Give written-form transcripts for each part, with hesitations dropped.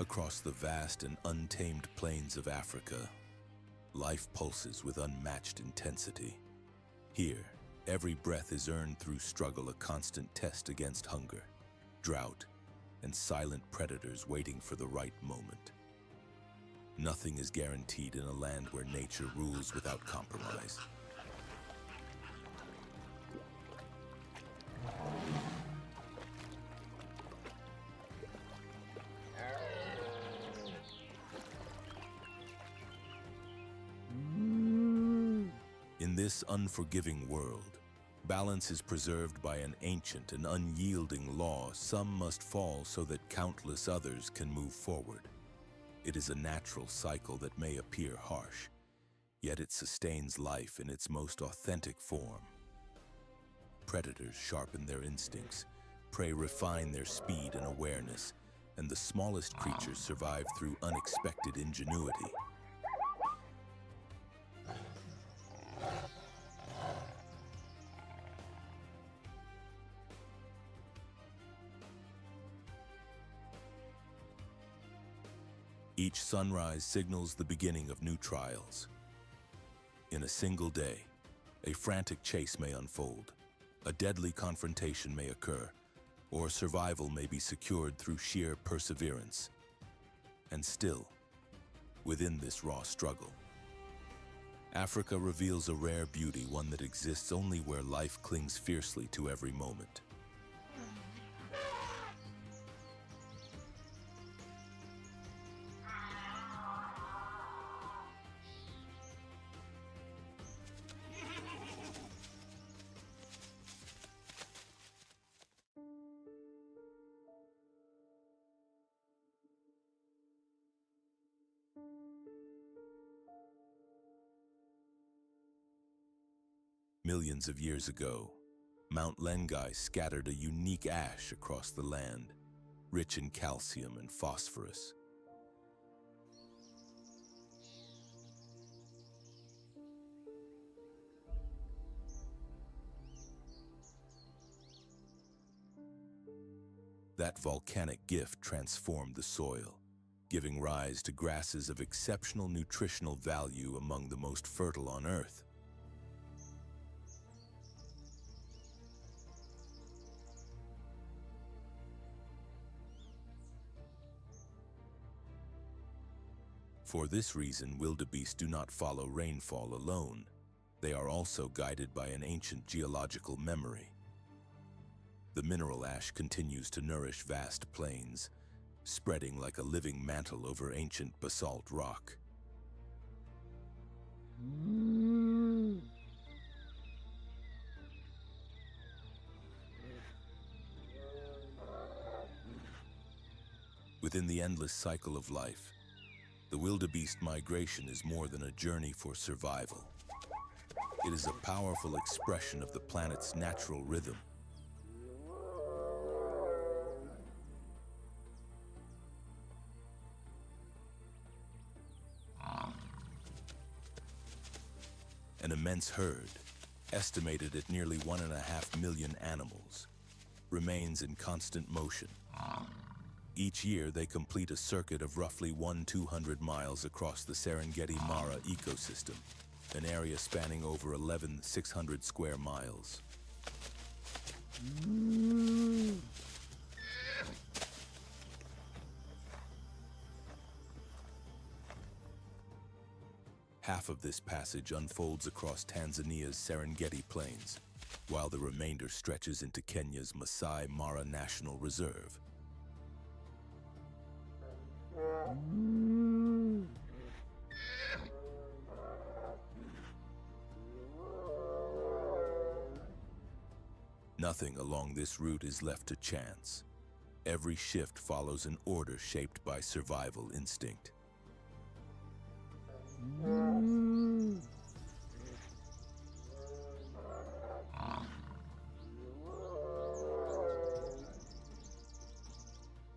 Across the vast and untamed plains of Africa, life pulses with unmatched intensity. Here, every breath is earned through struggle, a constant test against hunger, drought, and silent predators waiting for the right moment. Nothing is guaranteed in a land where nature rules without compromise. In this unforgiving world, balance is preserved by an ancient and unyielding law. Some must fall so that countless others can move forward. It is a natural cycle that may appear harsh, yet it sustains life in its most authentic form. Predators sharpen their instincts, prey refine their speed and awareness, and the smallest creatures survive through unexpected ingenuity. Each sunrise signals the beginning of new trials. In a single day, a frantic chase may unfold, a deadly confrontation may occur, or survival may be secured through sheer perseverance. And still, within this raw struggle, Africa reveals a rare beauty, one that exists only where life clings fiercely to every moment. Millions of years ago, Mount Lengai scattered a unique ash across the land, rich in calcium and phosphorus. That volcanic gift transformed the soil, giving rise to grasses of exceptional nutritional value among the most fertile on Earth. For this reason, wildebeest do not follow rainfall alone. They are also guided by an ancient geological memory. The mineral ash continues to nourish vast plains, spreading like a living mantle over ancient basalt rock. Within the endless cycle of life, the wildebeest migration is more than a journey for survival. It is a powerful expression of the planet's natural rhythm. An immense herd, estimated at nearly 1.5 million animals, remains in constant motion. Each year, they complete a circuit of roughly 200 miles across the Serengeti Mara ecosystem, an area spanning over 11,600 square miles. Half of this passage unfolds across Tanzania's Serengeti Plains, while the remainder stretches into Kenya's Masai Mara National Reserve. Nothing along this route is left to chance. Every shift follows an order shaped by survival instinct.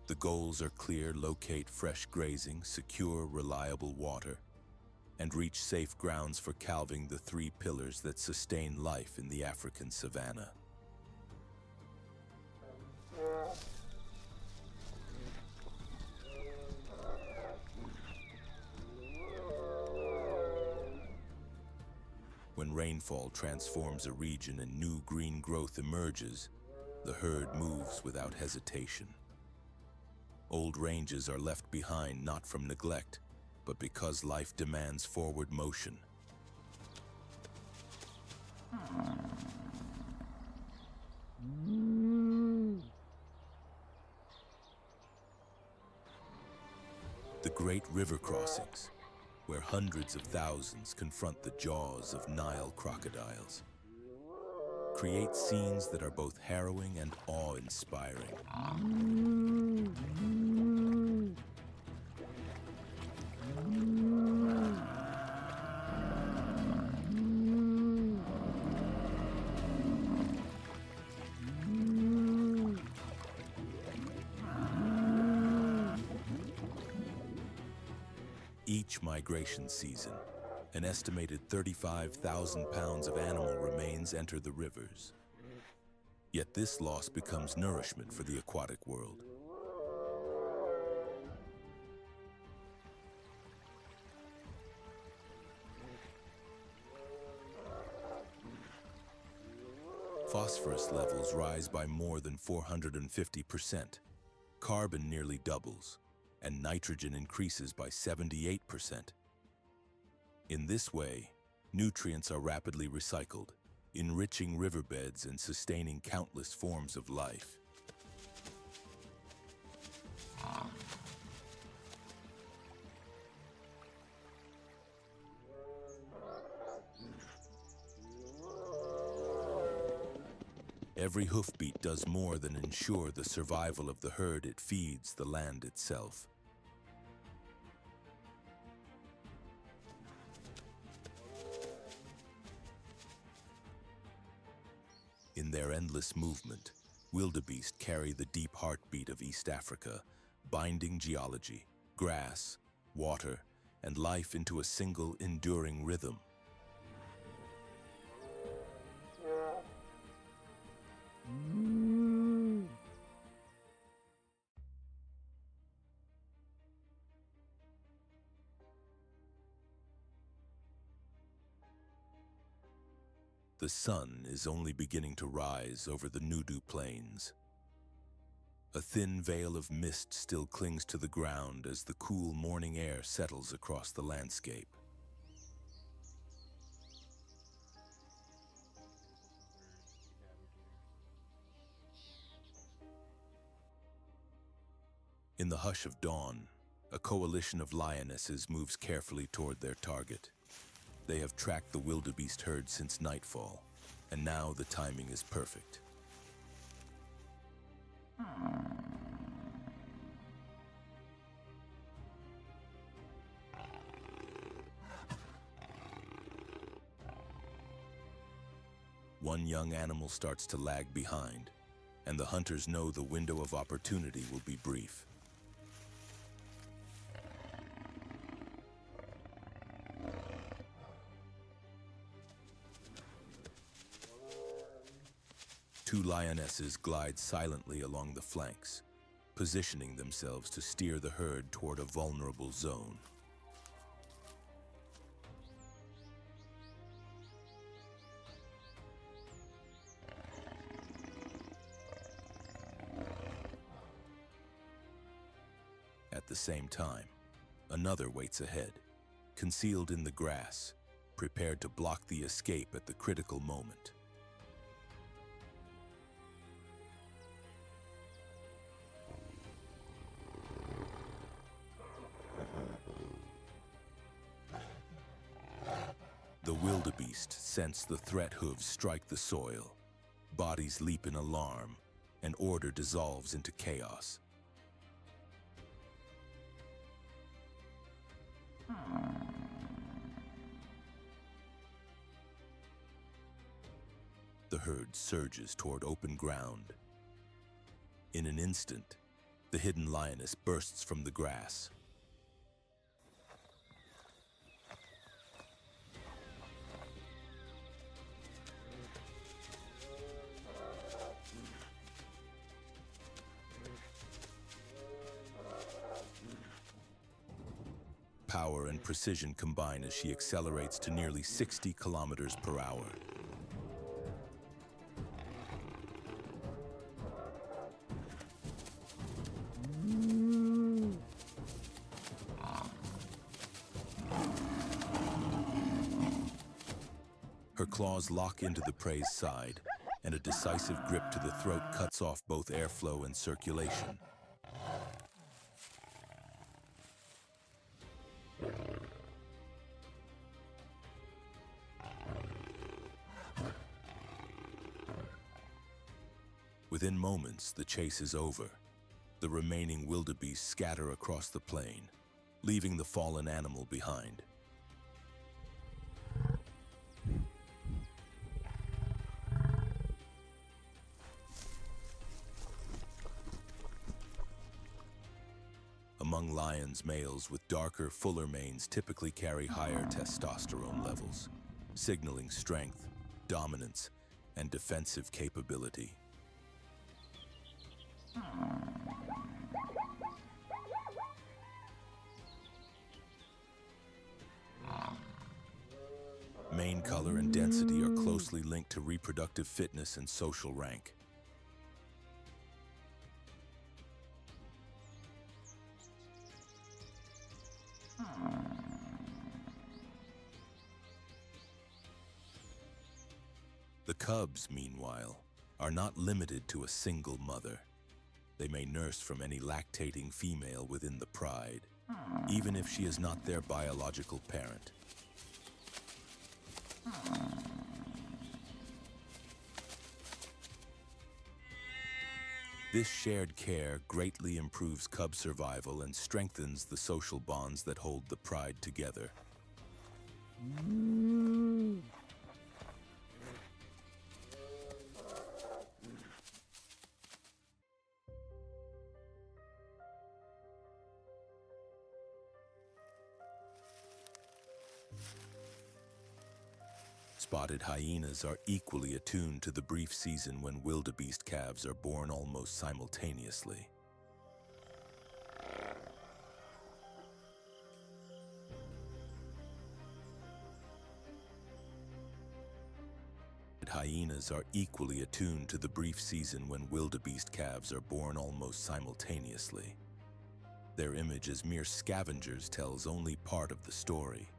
The goals are clear: locate fresh grazing, secure reliable water, and reach safe grounds for calving the 3 pillars that sustain life in the African savanna. rainfall transforms a region and new green growth emerges, the herd moves without hesitation. Old ranges are left behind not from neglect, but because life demands forward motion. The great river crossings, where hundreds of thousands confront the jaws of Nile crocodiles, create scenes that are both harrowing and awe-inspiring. Each migration season, an estimated 35,000 pounds of animal remains enter the rivers. Yet this loss becomes nourishment for the aquatic world. Phosphorus levels rise by more than 450%. Carbon nearly doubles, and nitrogen increases by 78%. In this way, nutrients are rapidly recycled, enriching riverbeds and sustaining countless forms of life. Every hoofbeat does more than ensure the survival of the herd. It feeds the land itself. In their endless movement, wildebeest carry the deep heartbeat of East Africa, binding geology, grass, water, and life into a single enduring rhythm. The sun is only beginning to rise over the Nudu Plains. A thin veil of mist still clings to the ground as the cool morning air settles across the landscape. In the hush of dawn, a coalition of lionesses moves carefully toward their target. They have tracked the wildebeest herd since nightfall, and now the timing is perfect. One young animal starts to lag behind, and the hunters know the window of opportunity will be brief. Two lionesses glide silently along the flanks, positioning themselves to steer the herd toward a vulnerable zone. At the same time, another waits ahead, concealed in the grass, prepared to block the escape at the critical moment. The wildebeest sense the threat hooves strike the soil. Bodies leap in alarm, and order dissolves into chaos. The herd surges toward open ground. In an instant, the hidden lioness bursts from the grass. power and precision combine as she accelerates to nearly 60 kilometers per hour. Her claws lock into the prey's side, and a decisive grip to the throat cuts off both airflow and circulation. Within moments, the chase is over. The remaining wildebeest scatter across the plain, leaving the fallen animal behind. Among lions, males with darker, fuller manes typically carry higher testosterone levels, signaling strength, dominance, and defensive capability. Mane color and density are closely linked to reproductive fitness and social rank. The cubs, meanwhile, are not limited to a single mother. They may nurse from any lactating female within the pride, even if she is not their biological parent. This shared care greatly improves cub survival and strengthens the social bonds that hold the pride together. Spotted hyenas are equally attuned to the brief season when wildebeest calves are born almost simultaneously. Hyenas are equally attuned to the brief season when wildebeest calves are born almost simultaneously. Their image as mere scavengers tells only part of the story.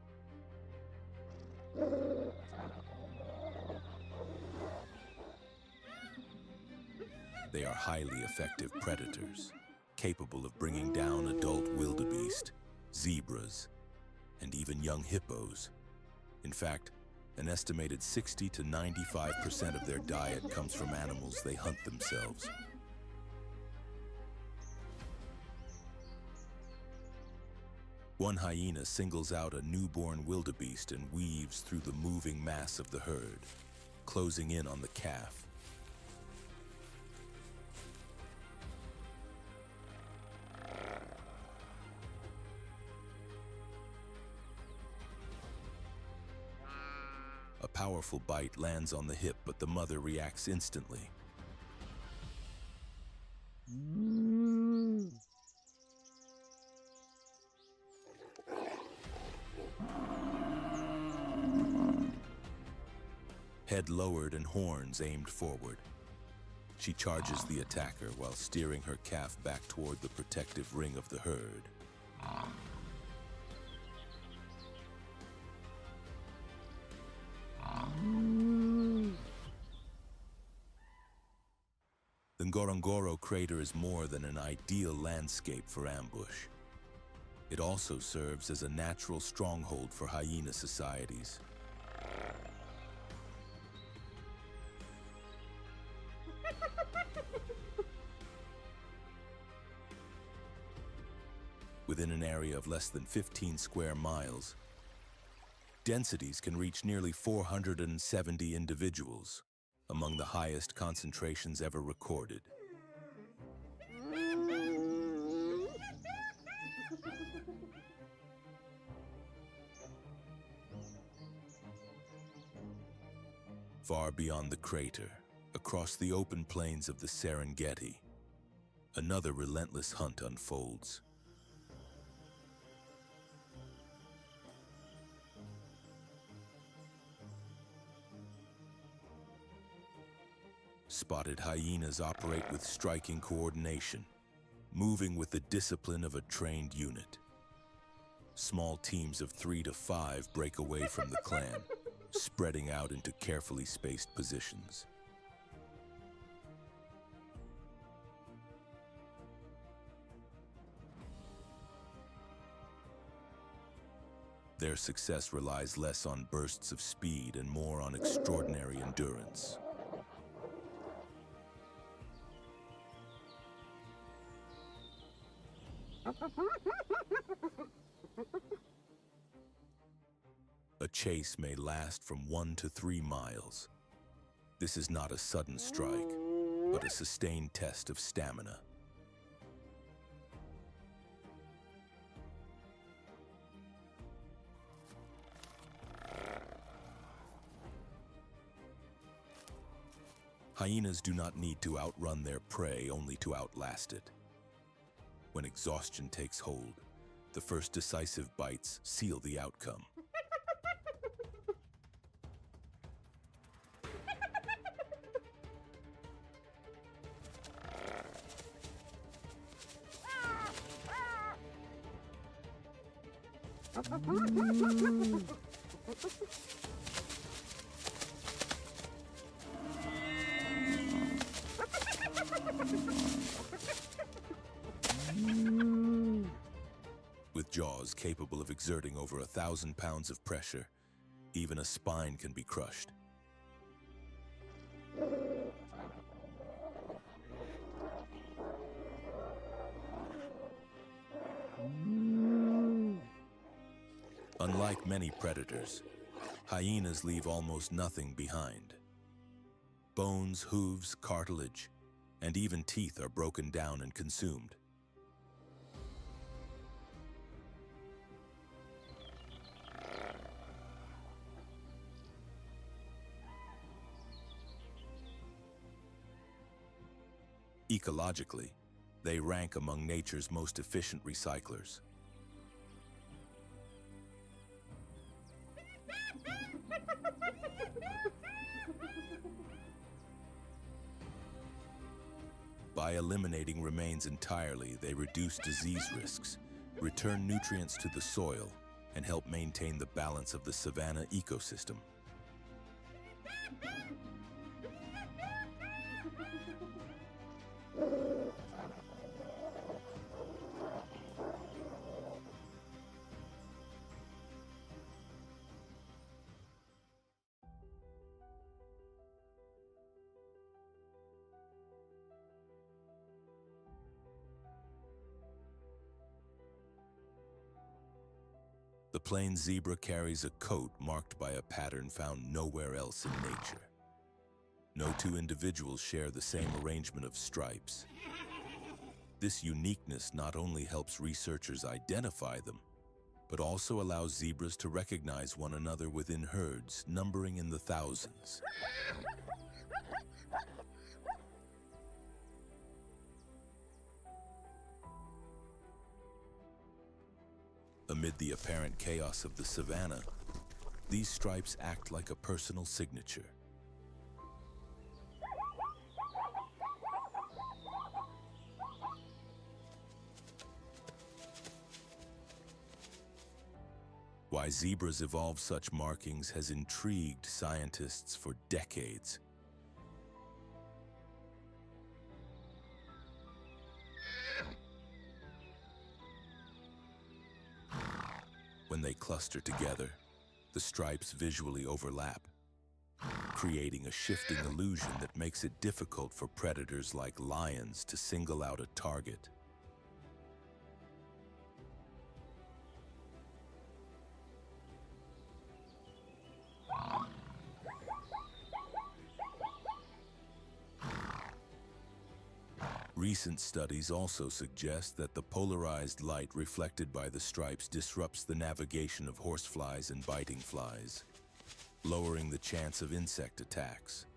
They are highly effective predators, capable of bringing down adult wildebeest, zebras, and even young hippos. In fact, an estimated 60 to 95% of their diet comes from animals they hunt themselves. One hyena singles out a newborn wildebeest and weaves through the moving mass of the herd, closing in on the calf. A powerful bite lands on the hip, but the mother reacts instantly. Head lowered and horns aimed forward. She charges the attacker while steering her calf back toward the protective ring of the herd. The Ngorongoro crater is more than an ideal landscape for ambush. It also serves as a natural stronghold for hyena societies. Within an area of less than 15 square miles, densities can reach nearly 470 individuals, among the highest concentrations ever recorded. Far beyond the crater, across the open plains of the Serengeti, another relentless hunt unfolds. Spotted hyenas operate with striking coordination, moving with the discipline of a trained unit. Small teams of 3 to 5 break away from the clan, spreading out into carefully spaced positions. Their success relies less on bursts of speed and more on extraordinary endurance. A chase may last from 1 to 3 miles. This is not a sudden strike, but a sustained test of stamina. Hyenas do not need to outrun their prey, only to outlast it. When exhaustion takes hold, the first decisive bites seal the outcome. With jaws capable of exerting over 1,000 pounds of pressure, even a spine can be crushed. Unlike many predators, hyenas leave almost nothing behind. Bones, hooves, cartilage, and even teeth are broken down and consumed. Ecologically, they rank among nature's most efficient recyclers. By eliminating remains entirely, they reduce disease risks, return nutrients to the soil, and help maintain the balance of the savanna ecosystem. The plain zebra carries a coat marked by a pattern found nowhere else in nature. No two individuals share the same arrangement of stripes. This uniqueness not only helps researchers identify them, but also allows zebras to recognize one another within herds numbering in the thousands. Amid the apparent chaos of the savanna, these stripes act like a personal signature. Why zebras evolve such markings has intrigued scientists for decades. When they cluster together, the stripes visually overlap, creating a shifting illusion that makes it difficult for predators like lions to single out a target. Recent studies also suggest that the polarized light reflected by the stripes disrupts the navigation of horseflies and biting flies, lowering the chance of insect attacks.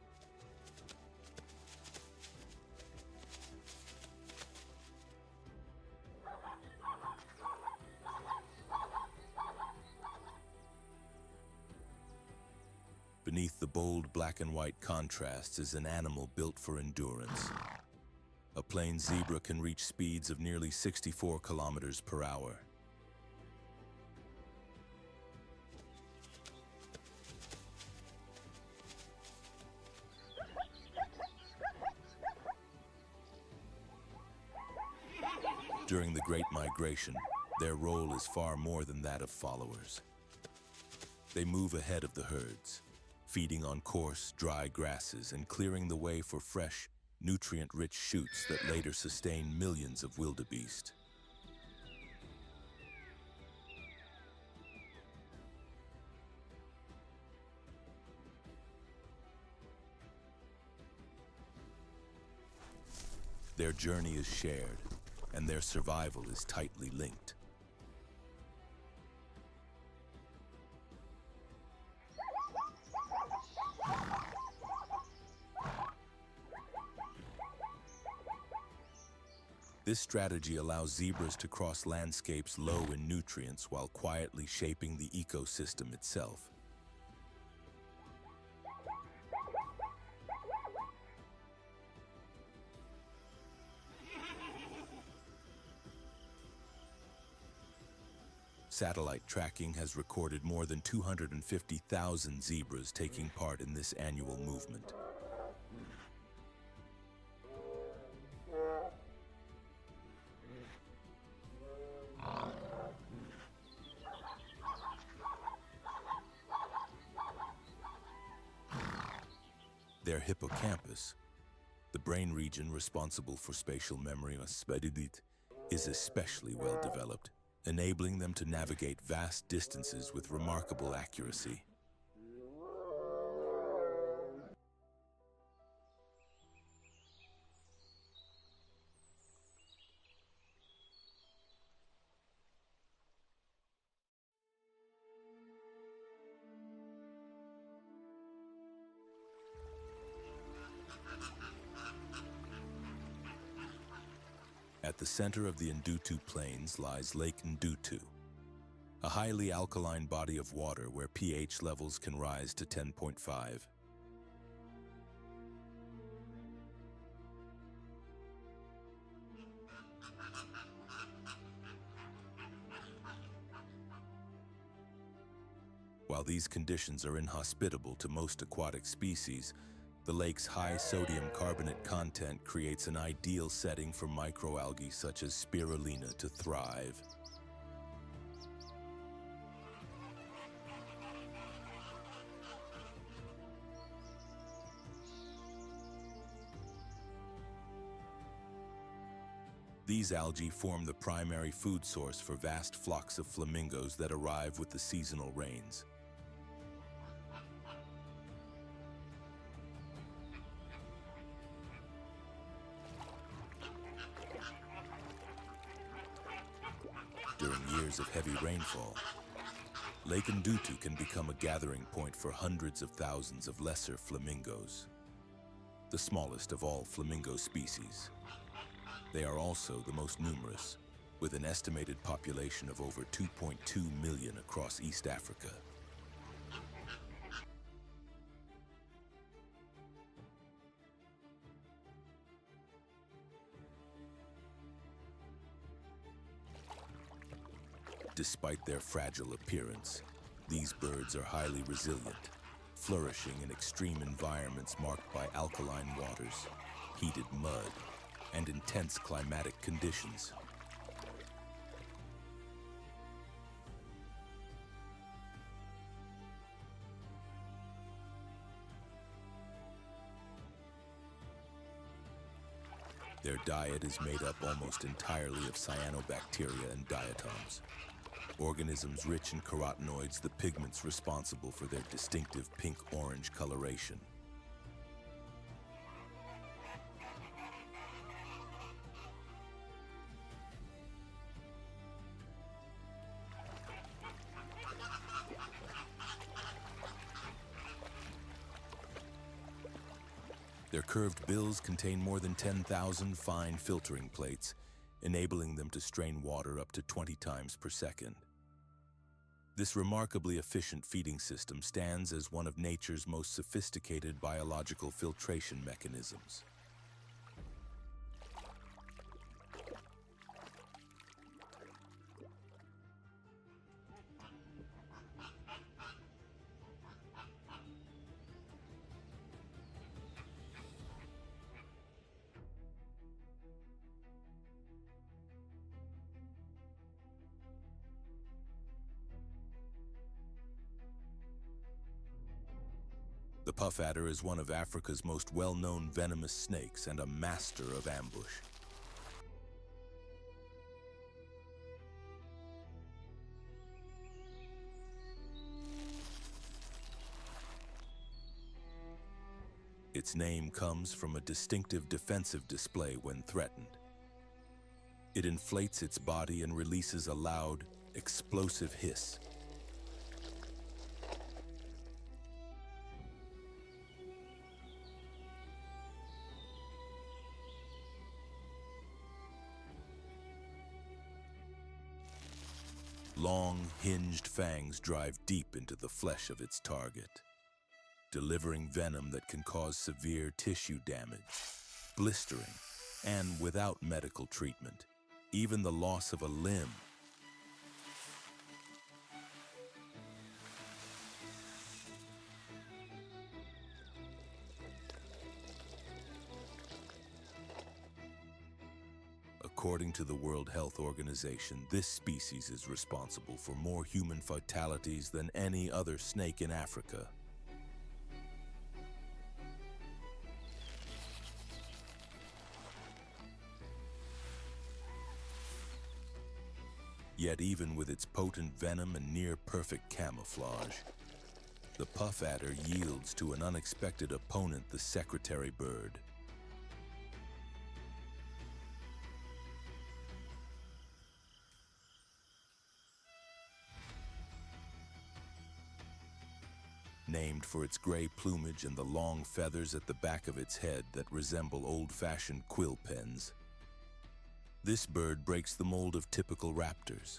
Beneath the bold black and white contrasts is an animal built for endurance. A plain zebra can reach speeds of nearly 64 kilometers per hour. During the Great Migration, their role is far more than that of followers. They move ahead of the herds, feeding on coarse, dry grasses and clearing the way for fresh, nutrient-rich shoots that later sustain millions of wildebeest. Their journey is shared, and their survival is tightly linked. This strategy allows zebras to cross landscapes low in nutrients while quietly shaping the ecosystem itself. Satellite tracking has recorded more than 250,000 zebras taking part in this annual movement. Their hippocampus, the brain region responsible for spatial memory, is especially well developed, enabling them to navigate vast distances with remarkable accuracy. At the center of the Ndutu Plains lies Lake Ndutu, a highly alkaline body of water where pH levels can rise to 10.5. While these conditions are inhospitable to most aquatic species, the lake's high sodium carbonate content creates an ideal setting for microalgae such as spirulina to thrive. These algae form the primary food source for vast flocks of flamingos that arrive with the seasonal rains. During years of heavy rainfall, Lake Ndutu can become a gathering point for hundreds of thousands of lesser flamingos, the smallest of all flamingo species. They are also the most numerous, with an estimated population of over 2.2 million across East Africa. Despite their fragile appearance, these birds are highly resilient, flourishing in extreme environments marked by alkaline waters, heated mud, and intense climatic conditions. Their diet is made up almost entirely of cyanobacteria and diatoms, organisms rich in carotenoids, the pigments responsible for their distinctive pink-orange coloration. Their curved bills contain more than 10,000 fine filtering plates, enabling them to strain water up to 20 times per second. This remarkably efficient feeding system stands as one of nature's most sophisticated biological filtration mechanisms. The puff adder is one of Africa's most well-known venomous snakes and a master of ambush. Its name comes from a distinctive defensive display when threatened. It inflates its body and releases a loud, explosive hiss. Long, hinged fangs drive deep into the flesh of its target, delivering venom that can cause severe tissue damage, blistering, and without medical treatment, even the loss of a limb. According to the World Health Organization, this species is responsible for more human fatalities than any other snake in Africa. Yet even with its potent venom and near-perfect camouflage, the puff adder yields to an unexpected opponent, the secretary bird. Named for its gray plumage and the long feathers at the back of its head that resemble old-fashioned quill pens, this bird breaks the mold of typical raptors.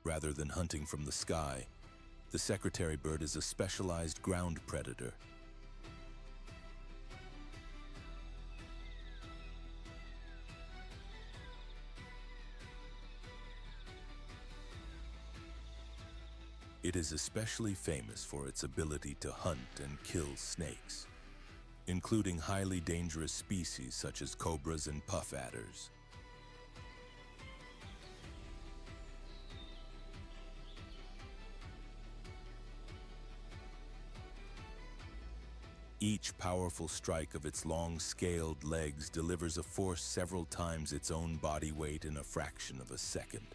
Rather than hunting from the sky, the secretary bird is a specialized ground predator. It is especially famous for its ability to hunt and kill snakes, including highly dangerous species such as cobras and puff adders. Each powerful strike of its long, scaled legs delivers a force several times its own body weight in a fraction of a second.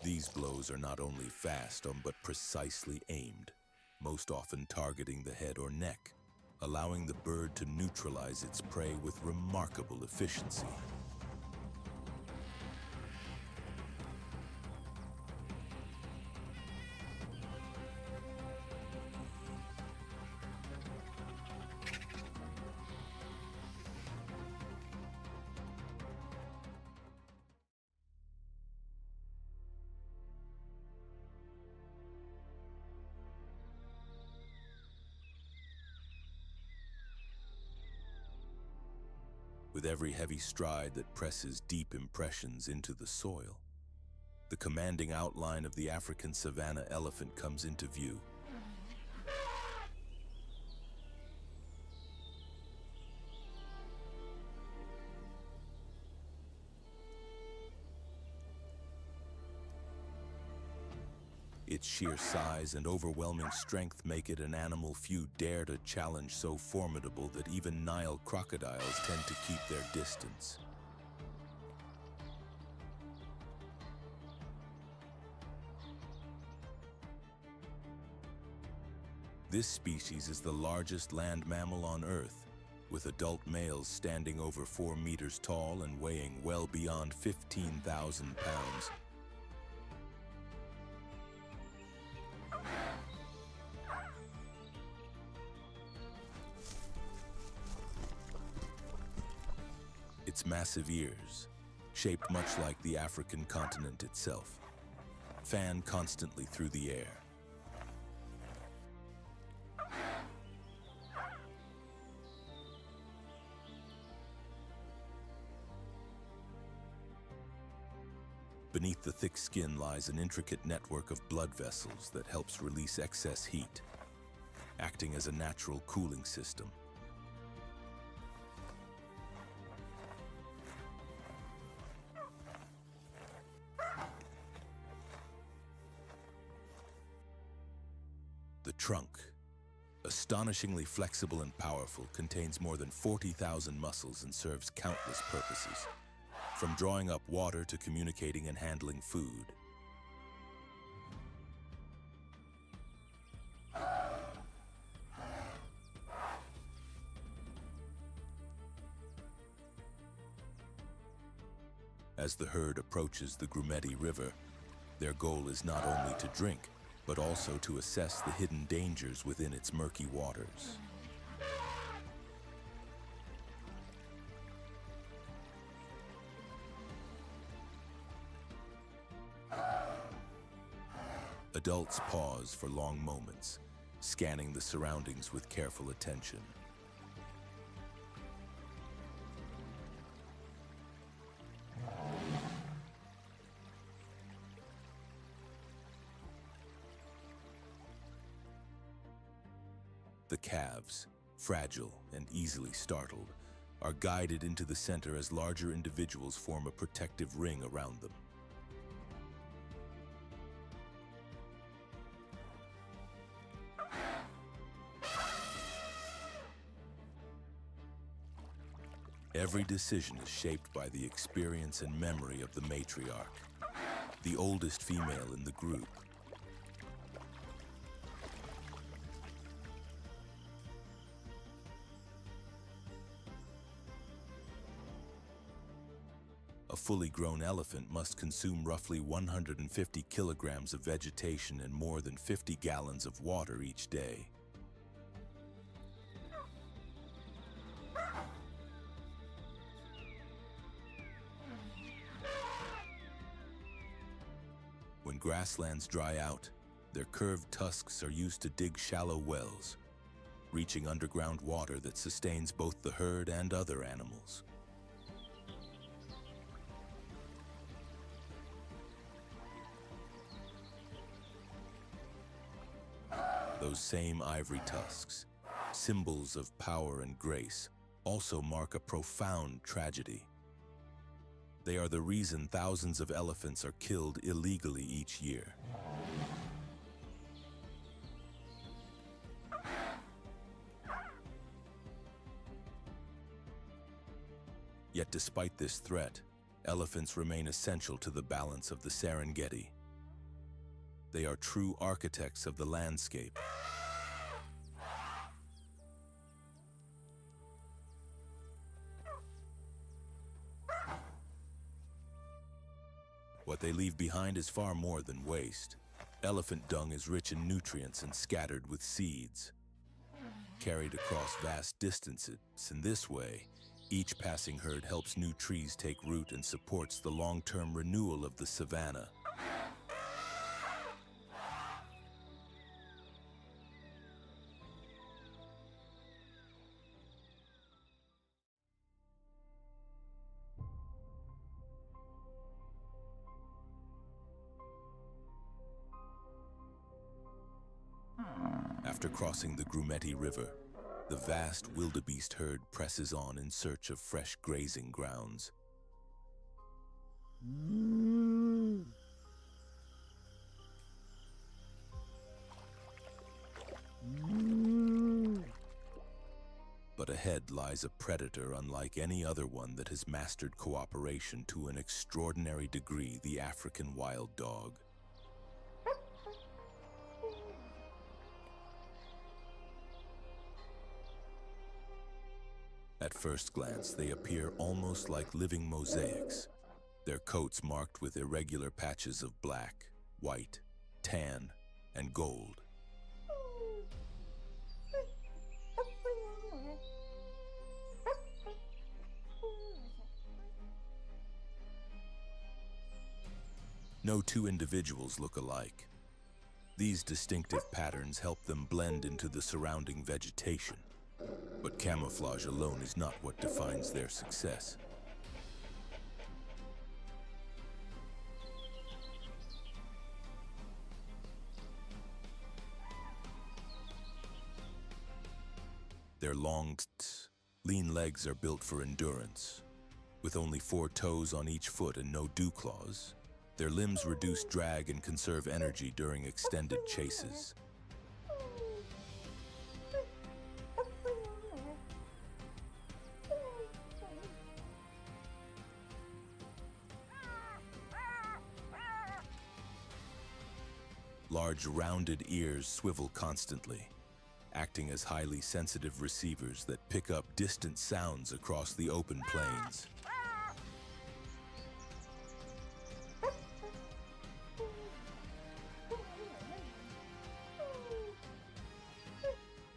These blows are not only fast, but precisely aimed, most often targeting the head or neck, allowing the bird to neutralize its prey with remarkable efficiency. With every heavy stride that presses deep impressions into the soil, the commanding outline of the African savanna elephant comes into view. Its sheer size and overwhelming strength make it an animal few dare to challenge, so formidable that even Nile crocodiles tend to keep their distance. This species is the largest land mammal on Earth with adult males standing over 4 meters tall and weighing well beyond 15,000 pounds. Its massive ears, shaped much like the African continent itself, fan constantly through the air. Beneath the thick skin lies an intricate network of blood vessels that helps release excess heat, acting as a natural cooling system. The trunk, astonishingly flexible and powerful, contains more than 40,000 muscles and serves countless purposes, from drawing up water to communicating and handling food. As the herd approaches the Serengeti River, their goal is not only to drink, but also to assess the hidden dangers within its murky waters. Adults pause for long moments, scanning the surroundings with careful attention. The calves, fragile and easily startled, are guided into the center as larger individuals form a protective ring around them. Every decision is shaped by the experience and memory of the matriarch, the oldest female in the group. A fully grown elephant must consume roughly 150 kilograms of vegetation and more than 50 gallons of water each day. When grasslands dry out, their curved tusks are used to dig shallow wells, reaching underground water that sustains both the herd and other animals. Those same ivory tusks, symbols of power and grace, also mark a profound tragedy. They are the reason thousands of elephants are killed illegally each year. Yet despite this threat, elephants remain essential to the balance of the Serengeti. They are true architects of the landscape. What they leave behind is far more than waste. Elephant dung is rich in nutrients and scattered with seeds, carried across vast distances. In this way, each passing herd helps new trees take root and supports the long-term renewal of the savanna. After crossing the Serengeti River, the vast wildebeest herd presses on in search of fresh grazing grounds. But ahead lies a predator unlike any other one that has mastered cooperation to an extraordinary degree: the African wild dog. At first glance, they appear almost like living mosaics, their coats marked with irregular patches of black, white, tan, and gold. No two individuals look alike. These distinctive patterns help them blend into the surrounding vegetation. But camouflage alone is not what defines their success. Their long, lean legs are built for endurance. With only 4 toes on each foot and no dew claws, their limbs reduce drag and conserve energy during extended chases. Large rounded ears swivel constantly, acting as highly sensitive receivers that pick up distant sounds across the open plains.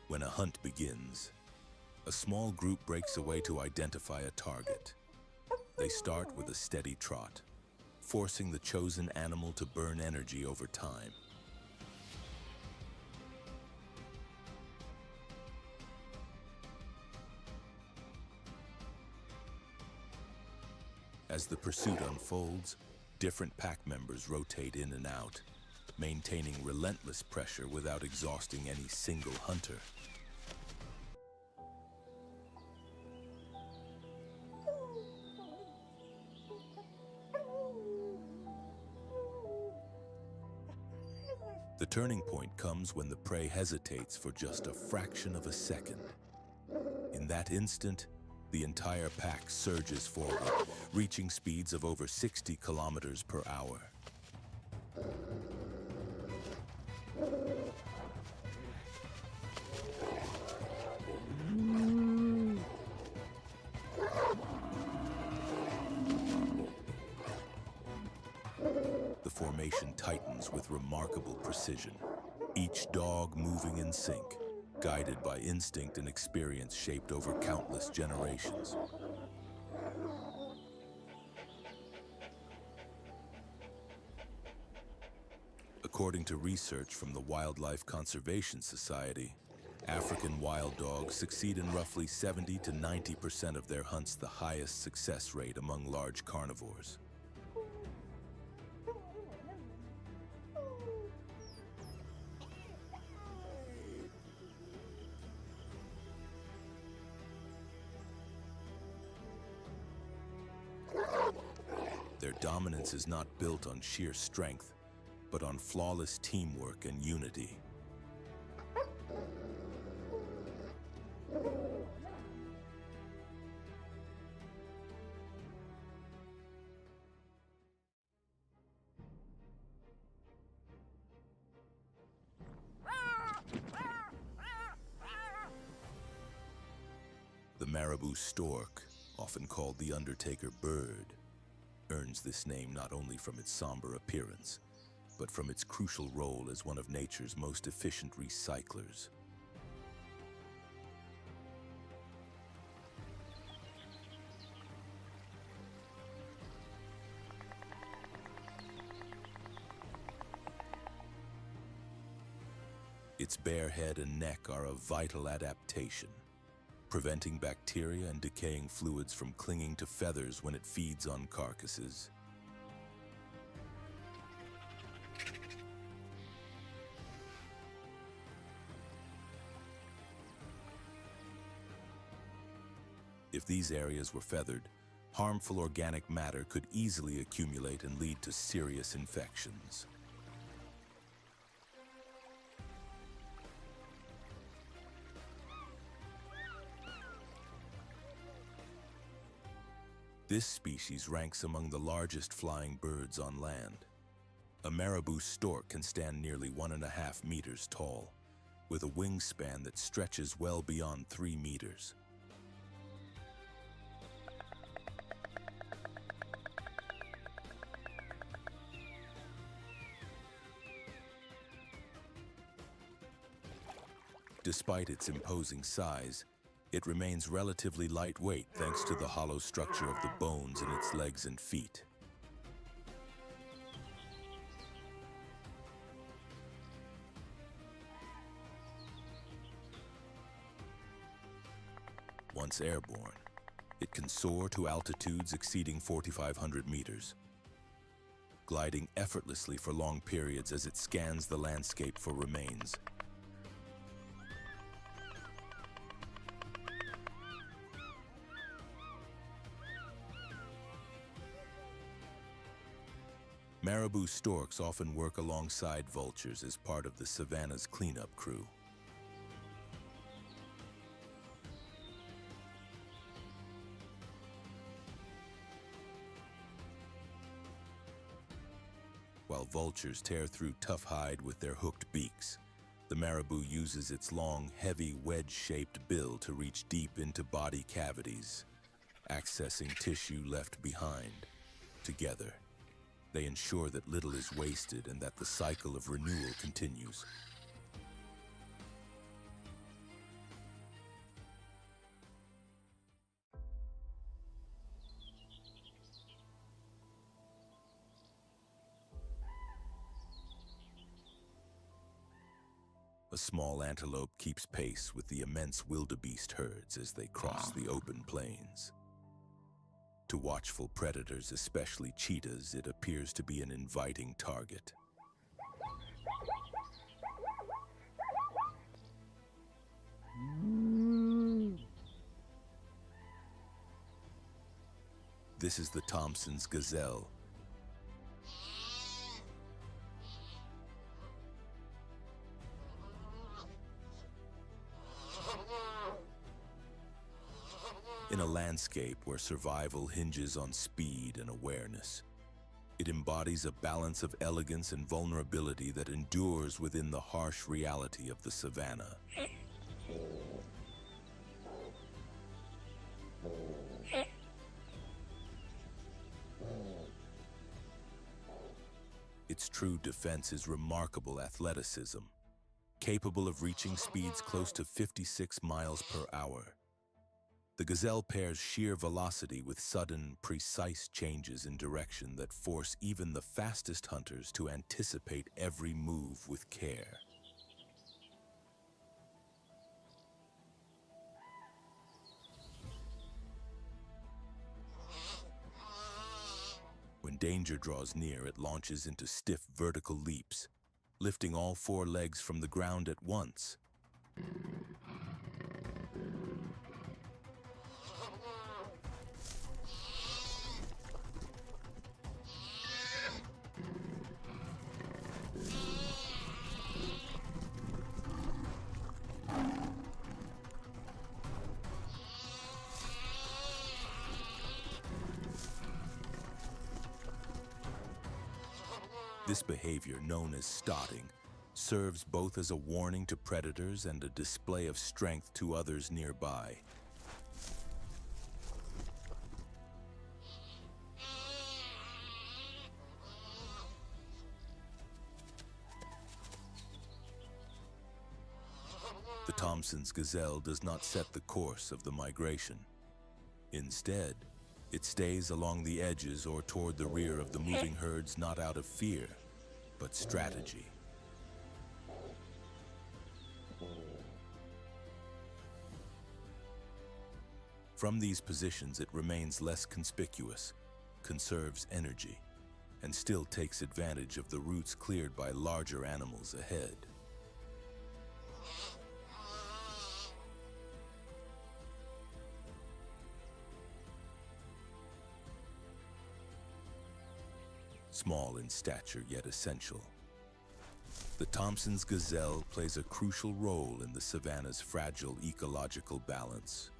When a hunt begins, a small group breaks away to identify a target. They start with a steady trot, forcing the chosen animal to burn energy over time. As the pursuit unfolds, different pack members rotate in and out, maintaining relentless pressure without exhausting any single hunter. The turning point comes when the prey hesitates for just a fraction of a second. In that instant, the entire pack surges forward, reaching speeds of over 60 kilometers per hour. The formation tightens with remarkable precision, each dog moving in sync, guided by instinct and experience shaped over countless generations. According to research from the Wildlife Conservation Society, African wild dogs succeed in roughly 70 to 90% of their hunts, the highest success rate among large carnivores. Their dominance is not built on sheer strength, but on flawless teamwork and unity. The marabou stork, often called the Undertaker bird, earns this name not only from its somber appearance, but from its crucial role as one of nature's most efficient recyclers. Its bare head and neck are a vital adaptation, preventing bacteria and decaying fluids from clinging to feathers when it feeds on carcasses. If these areas were feathered, harmful organic matter could easily accumulate and lead to serious infections. This species ranks among the largest flying birds on land. A marabou stork can stand nearly 1.5 meters tall, with a wingspan that stretches well beyond 3 meters. Despite its imposing size, it remains relatively lightweight thanks to the hollow structure of the bones in its legs and feet. Once airborne, it can soar to altitudes exceeding 4,500 meters, gliding effortlessly for long periods as it scans the landscape for remains. Marabou storks often work alongside vultures as part of the savanna's cleanup crew. While vultures tear through tough hide with their hooked beaks, the marabou uses its long, heavy, wedge-shaped bill to reach deep into body cavities, accessing tissue left behind. Together, they ensure that little is wasted and that the cycle of renewal continues. A small antelope keeps pace with the immense wildebeest herds as they cross the open plains. To watchful predators, especially cheetahs, it appears to be an inviting target. This is the Thompson's gazelle. In a landscape where survival hinges on speed and awareness, it embodies a balance of elegance and vulnerability that endures within the harsh reality of the savanna. Its true defense is remarkable athleticism, capable of reaching speeds close to 56 miles per hour. The gazelle pairs sheer velocity with sudden, precise changes in direction that force even the fastest hunters to anticipate every move with care. When danger draws near, it launches into stiff vertical leaps, lifting all four legs from the ground at once. This behavior, known as stotting, serves both as a warning to predators and a display of strength to others nearby. The Thompson's gazelle does not set the course of the migration. Instead, it stays along the edges or toward the rear of the moving herds, not out of fear, but strategy. From these positions, it remains less conspicuous, conserves energy, and still takes advantage of the routes cleared by larger animals ahead. Small in stature, yet essential, the Thompson's gazelle plays a crucial role in the savanna's fragile ecological balance.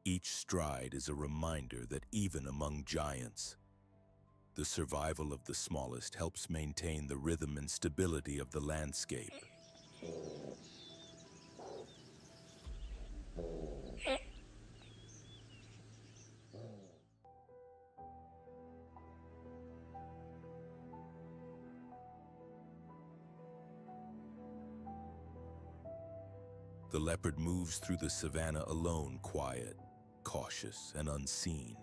Each stride is a reminder that even among giants, the survival of the smallest helps maintain the rhythm and stability of the landscape. The leopard moves through the savanna alone, quiet, cautious, and unseen.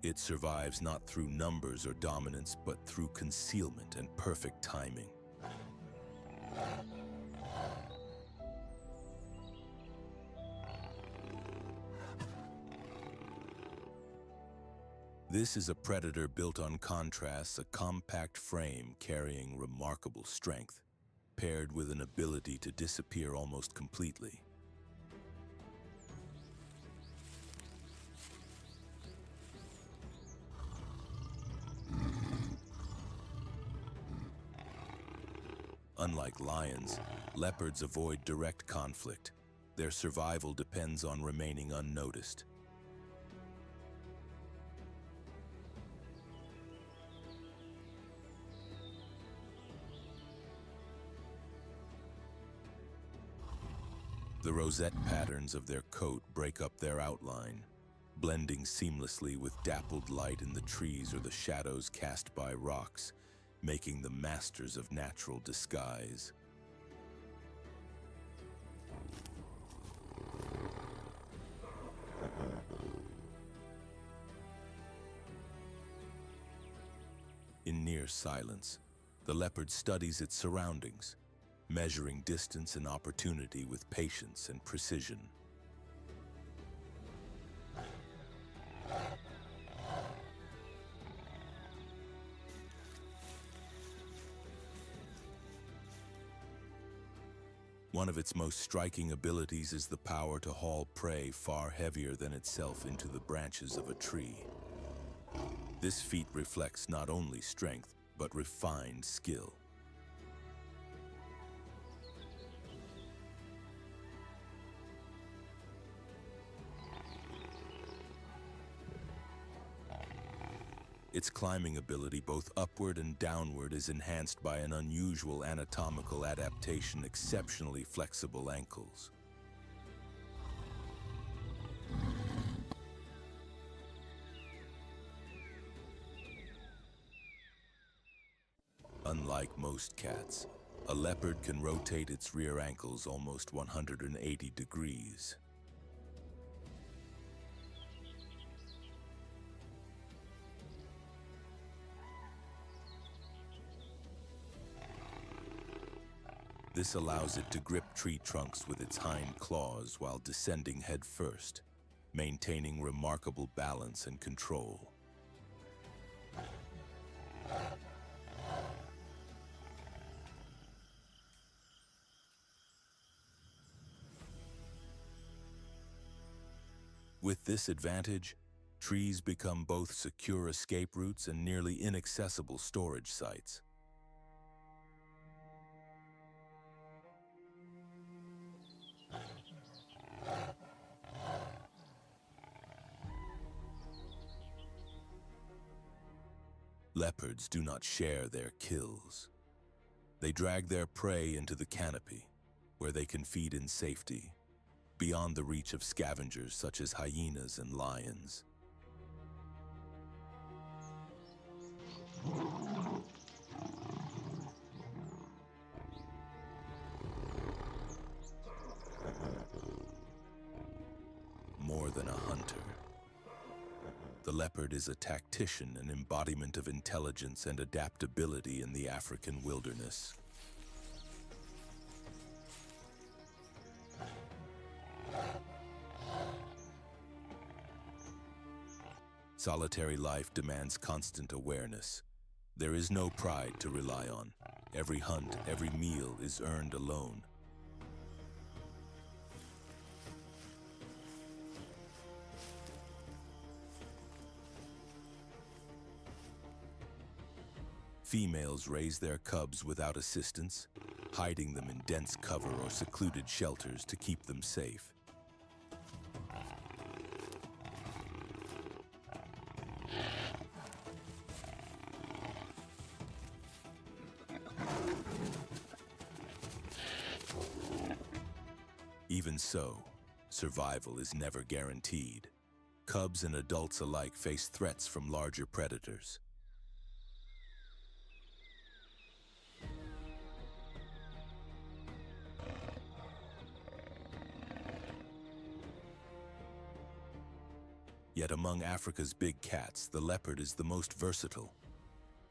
It survives not through numbers or dominance, but through concealment and perfect timing. This is a predator built on contrasts, a compact frame carrying remarkable strength, paired with an ability to disappear almost completely. Unlike lions, leopards avoid direct conflict. Their survival depends on remaining unnoticed. The rosette patterns of their coat break up their outline, blending seamlessly with dappled light in the trees or the shadows cast by rocks, making them masters of natural disguise. In near silence, the leopard studies its surroundings, measuring distance and opportunity with patience and precision. One of its most striking abilities is the power to haul prey far heavier than itself into the branches of a tree. This feat reflects not only strength, but refined skill. Its climbing ability, both upward and downward, is enhanced by an unusual anatomical adaptation, exceptionally flexible ankles. Unlike most cats, a leopard can rotate its rear ankles almost 180 degrees. This allows it to grip tree trunks with its hind claws while descending head first, maintaining remarkable balance and control. With this advantage, trees become both secure escape routes and nearly inaccessible storage sites. Leopards do not share their kills. They drag their prey into the canopy, where they can feed in safety, beyond the reach of scavengers such as hyenas and lions. More than a hunter, the leopard is a tactician, an embodiment of intelligence and adaptability in the African wilderness. Solitary life demands constant awareness. There is no pride to rely on. Every hunt, every meal is earned alone. Females raise their cubs without assistance, hiding them in dense cover or secluded shelters to keep them safe. Even so, survival is never guaranteed. Cubs and adults alike face threats from larger predators. Yet among Africa's big cats, the leopard is the most versatile.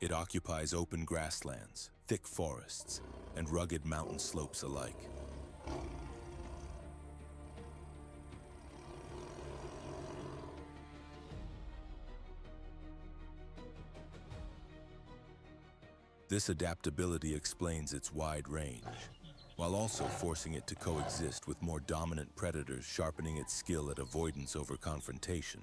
It occupies open grasslands, thick forests, and rugged mountain slopes alike. This adaptability explains its wide range, while also forcing it to coexist with more dominant predators, sharpening its skill at avoidance over confrontation.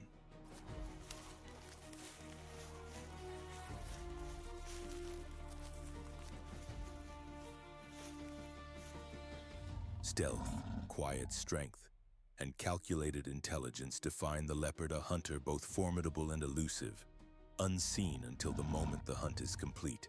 Stealth, quiet strength, and calculated intelligence define the leopard, a hunter both formidable and elusive, unseen until the moment the hunt is complete.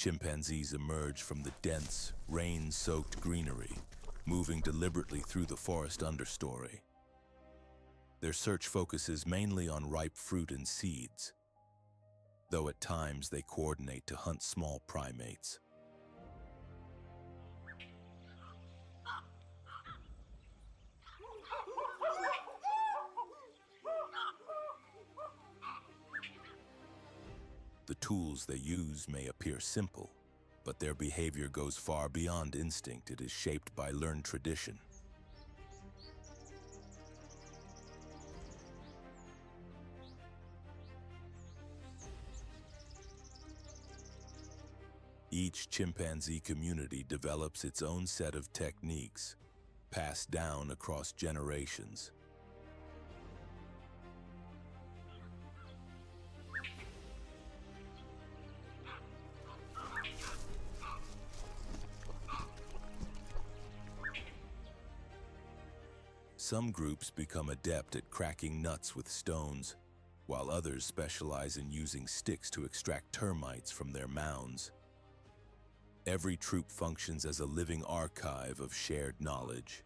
Chimpanzees emerge from the dense, rain-soaked greenery, moving deliberately through the forest understory. Their search focuses mainly on ripe fruit and seeds, though at times they coordinate to hunt small primates. The tools they use may appear simple, but their behavior goes far beyond instinct. It is shaped by learned tradition. Each chimpanzee community develops its own set of techniques, passed down across generations. Some groups become adept at cracking nuts with stones, while others specialize in using sticks to extract termites from their mounds. Every troop functions as a living archive of shared knowledge.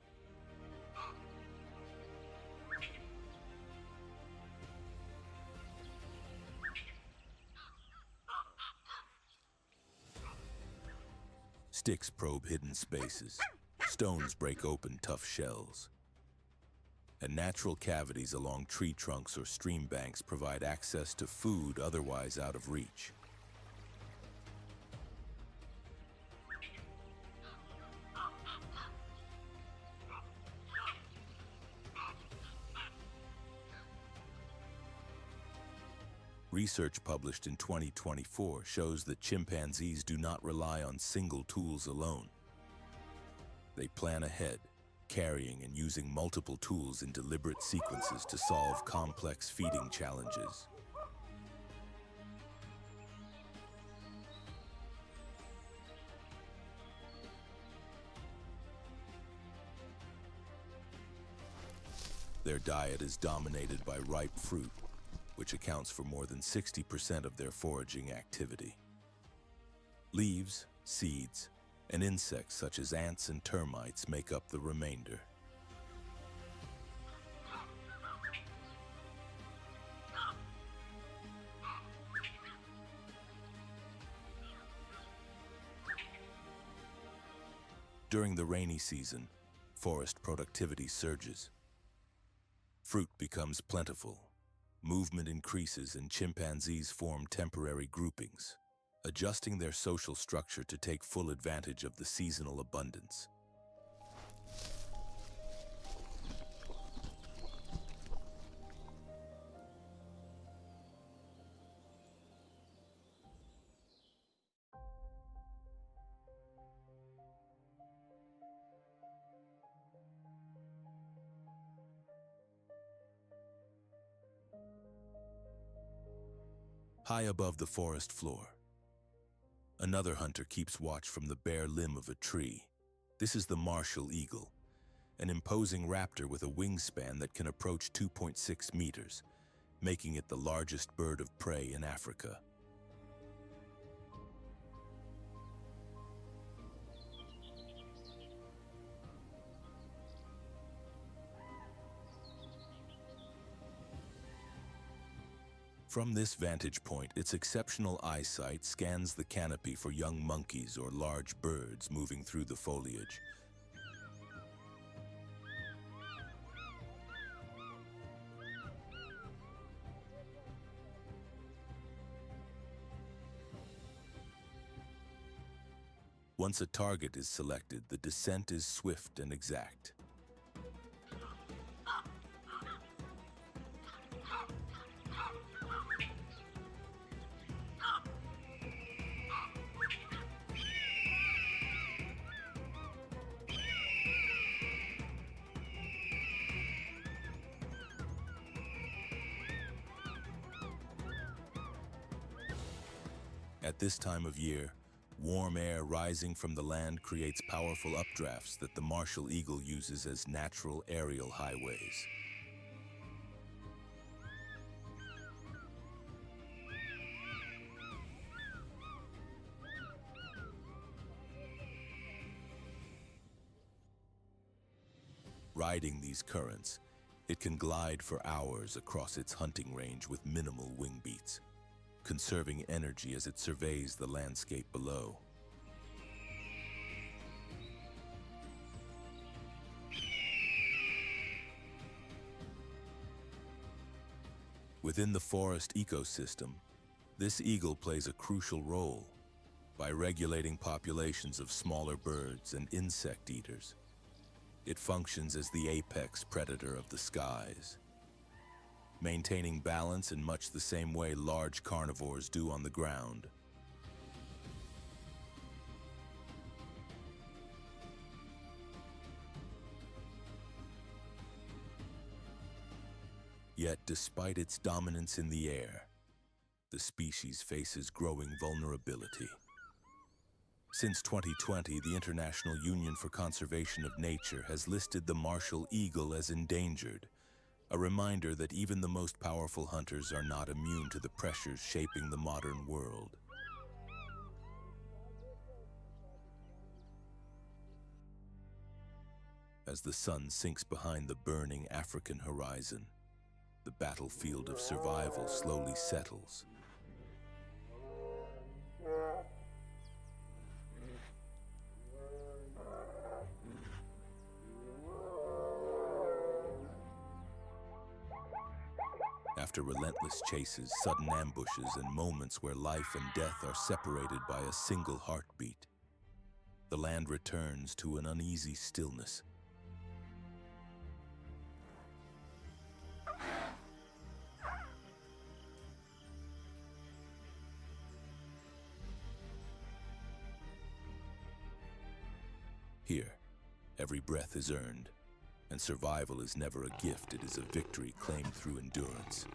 Sticks probe hidden spaces, stones break open tough shells, and natural cavities along tree trunks or stream banks provide access to food otherwise out of reach. Research published in 2024 shows that chimpanzees do not rely on single tools alone. They plan ahead, carrying and using multiple tools in deliberate sequences to solve complex feeding challenges. Their diet is dominated by ripe fruit, which accounts for more than 60% of their foraging activity. Leaves, seeds, and insects such as ants and termites make up the remainder. During the rainy season, forest productivity surges. Fruit becomes plentiful, movement increases, and chimpanzees form temporary groupings, adjusting their social structure to take full advantage of the seasonal abundance. High above the forest floor, another hunter keeps watch from the bare limb of a tree. This is the martial eagle, an imposing raptor with a wingspan that can approach 2.6 meters, making it the largest bird of prey in Africa. From this vantage point, its exceptional eyesight scans the canopy for young monkeys or large birds moving through the foliage. Once a target is selected, the descent is swift and exact. At this time of year, warm air rising from the land creates powerful updrafts that the martial eagle uses as natural aerial highways. Riding these currents, it can glide for hours across its hunting range with minimal wing beats, conserving energy as it surveys the landscape below. Within the forest ecosystem, this eagle plays a crucial role by regulating populations of smaller birds and insect eaters. It functions as the apex predator of the skies, maintaining balance in much the same way large carnivores do on the ground. Yet, despite its dominance in the air, the species faces growing vulnerability. Since 2020, the International Union for Conservation of Nature has listed the martial eagle as endangered, a reminder that even the most powerful hunters are not immune to the pressures shaping the modern world. As the sun sinks behind the burning African horizon, the battlefield of survival slowly settles. After relentless chases, sudden ambushes, and moments where life and death are separated by a single heartbeat, the land returns to an uneasy stillness. Here, every breath is earned, and survival is never a gift, it is a victory claimed through endurance.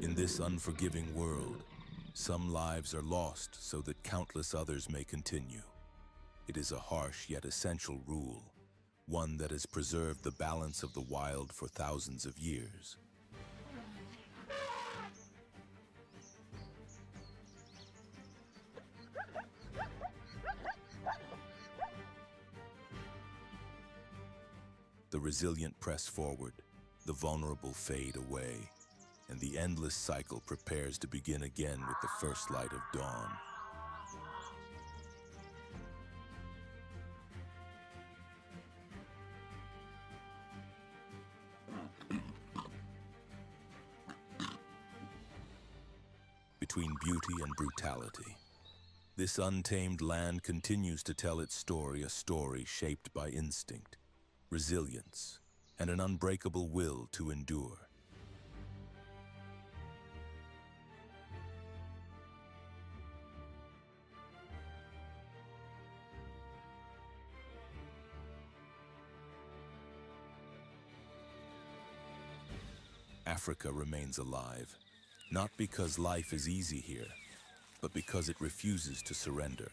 In this unforgiving world, some lives are lost so that countless others may continue. It is a harsh yet essential rule, one that has preserved the balance of the wild for thousands of years. The resilient press forward, the vulnerable fade away, and the endless cycle prepares to begin again with the first light of dawn. Between beauty and brutality, this untamed land continues to tell its story, a story shaped by instinct, resilience, and an unbreakable will to endure. Africa remains alive, not because life is easy here, but because it refuses to surrender.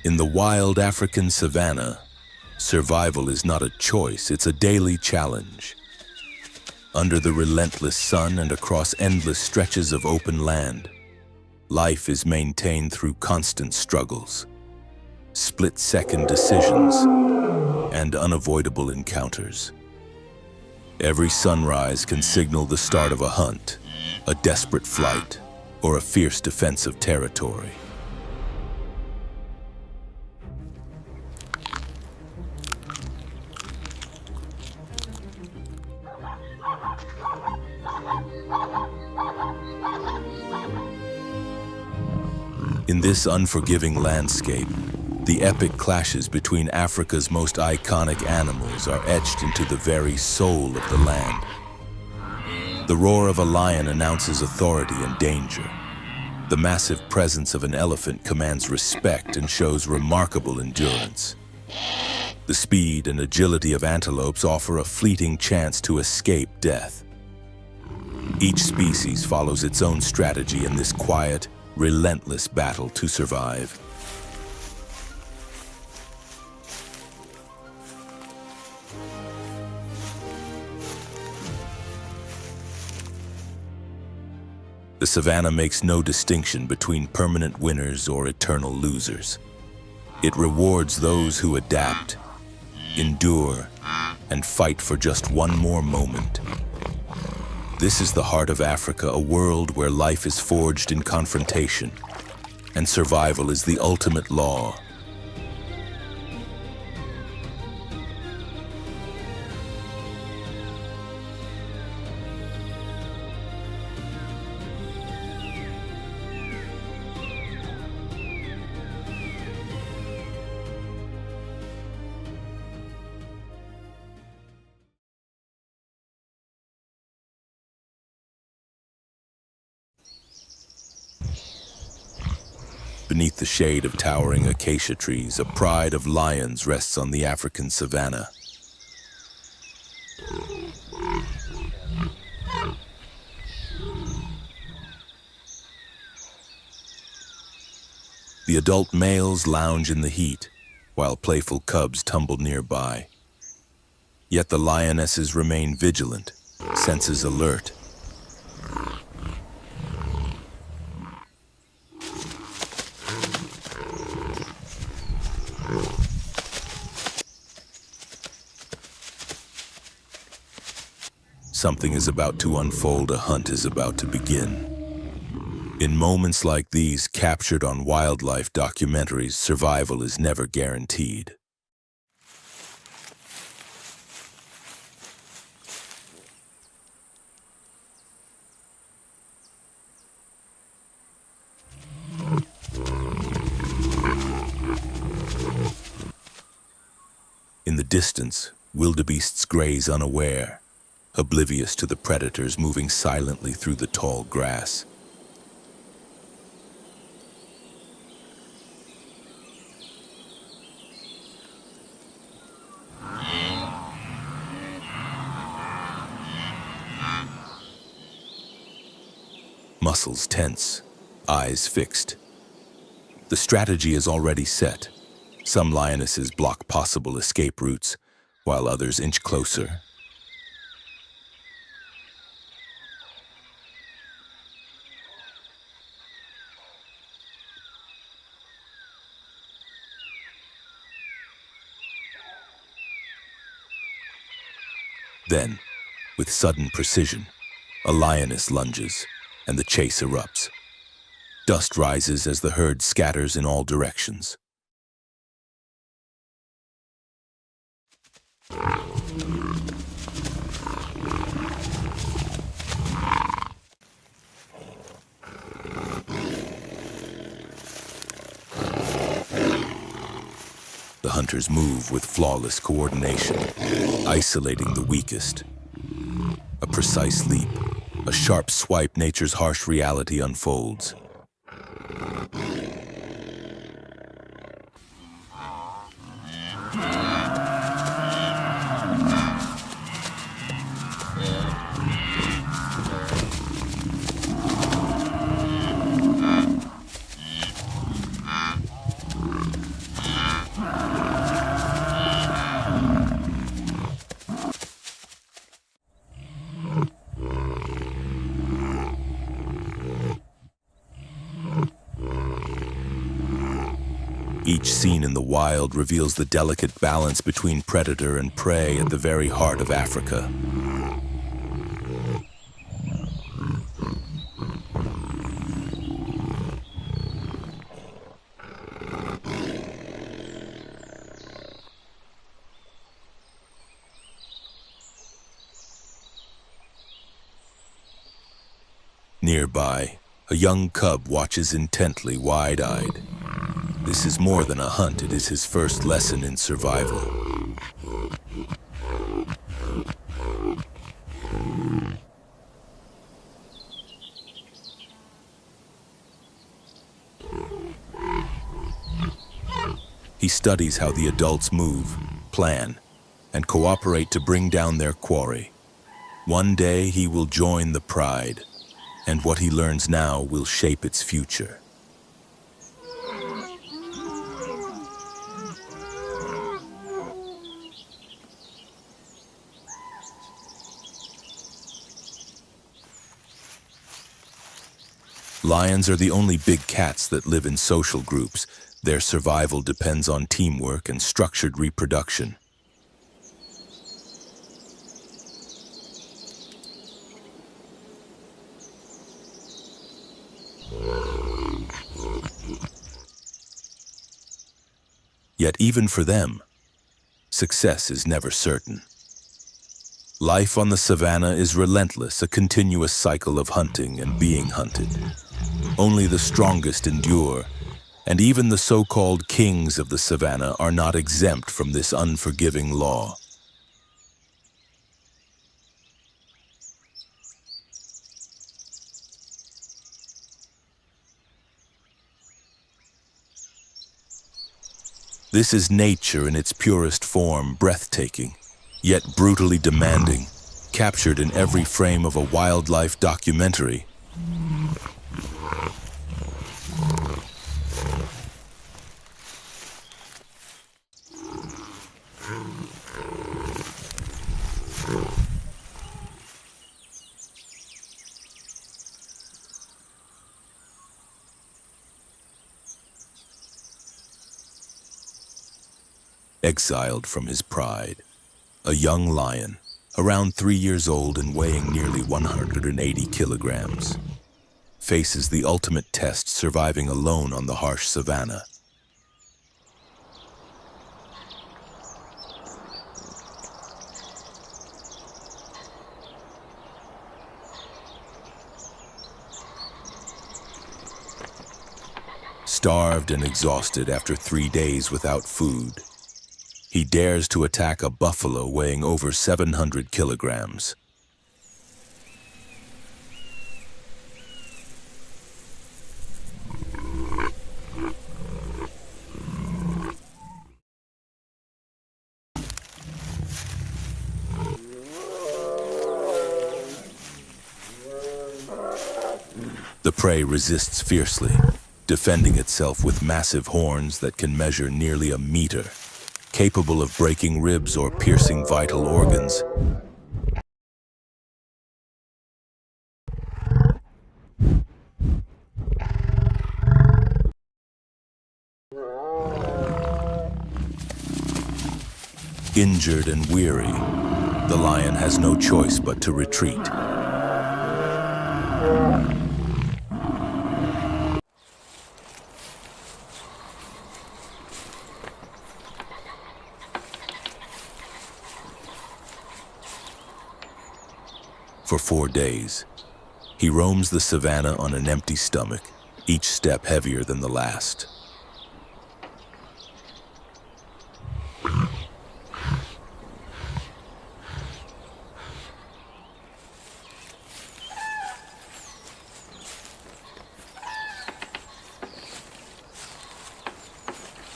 In the wild African savanna, survival is not a choice, it's a daily challenge. Under the relentless sun and across endless stretches of open land, life is maintained through constant struggles, split-second decisions, and unavoidable encounters. Every sunrise can signal the start of a hunt, a desperate flight, or a fierce defense of territory. In this unforgiving landscape, the epic clashes between Africa's most iconic animals are etched into the very soul of the land. The roar of a lion announces authority and danger. The massive presence of an elephant commands respect and shows remarkable endurance. The speed and agility of antelopes offer a fleeting chance to escape death. Each species follows its own strategy in this quiet, relentless battle to survive. The savanna makes no distinction between permanent winners or eternal losers. It rewards those who adapt, endure, and fight for just one more moment. This is the heart of Africa, a world where life is forged in confrontation, and survival is the ultimate law. Beneath the shade of towering acacia trees, a pride of lions rests on the African savanna. The adult males lounge in the heat, while playful cubs tumble nearby. Yet the lionesses remain vigilant, senses alert. Something is about to unfold, a hunt is about to begin. In moments like these, captured on wildlife documentaries, survival is never guaranteed. In the distance, wildebeests graze unaware, oblivious to the predators moving silently through the tall grass. Muscles tense, eyes fixed, The strategy is already set. Some lionesses block possible escape routes, while others inch closer. Then, with sudden precision, a lioness lunges, and the chase erupts. Dust rises as the herd scatters in all directions. The hunters move with flawless coordination, isolating the weakest. A precise leap, a sharp swipe nature's harsh reality unfolds. Each scene in the wild reveals the delicate balance between predator and prey at the very heart of Africa. Nearby, a young cub watches intently, wide-eyed. This is more than a hunt, it is his first lesson in survival. He studies how the adults move, plan, and cooperate to bring down their quarry. One day he will join the pride, and what he learns now will shape its future. Lions are the only big cats that live in social groups. Their survival depends on teamwork and structured reproduction. Yet even for them, success is never certain. Life on the savannah is relentless, a continuous cycle of hunting and being hunted. Only the strongest endure, and even the so-called kings of the savannah are not exempt from this unforgiving law. This is nature in its purest form, breathtaking, yet brutally demanding, captured in every frame of a wildlife documentary. Exiled from his pride, a young lion, around 3 years old and weighing nearly 180 kilograms, faces the ultimate test, surviving alone on the harsh savannah. Starved and exhausted after 3 days without food, he dares to attack a buffalo weighing over 700 kilograms. The prey resists fiercely, defending itself with massive horns that can measure nearly a meter, capable of breaking ribs or piercing vital organs. Injured and weary, the lion has no choice but to retreat. For 4 days, he roams the savannah on an empty stomach, each step heavier than the last.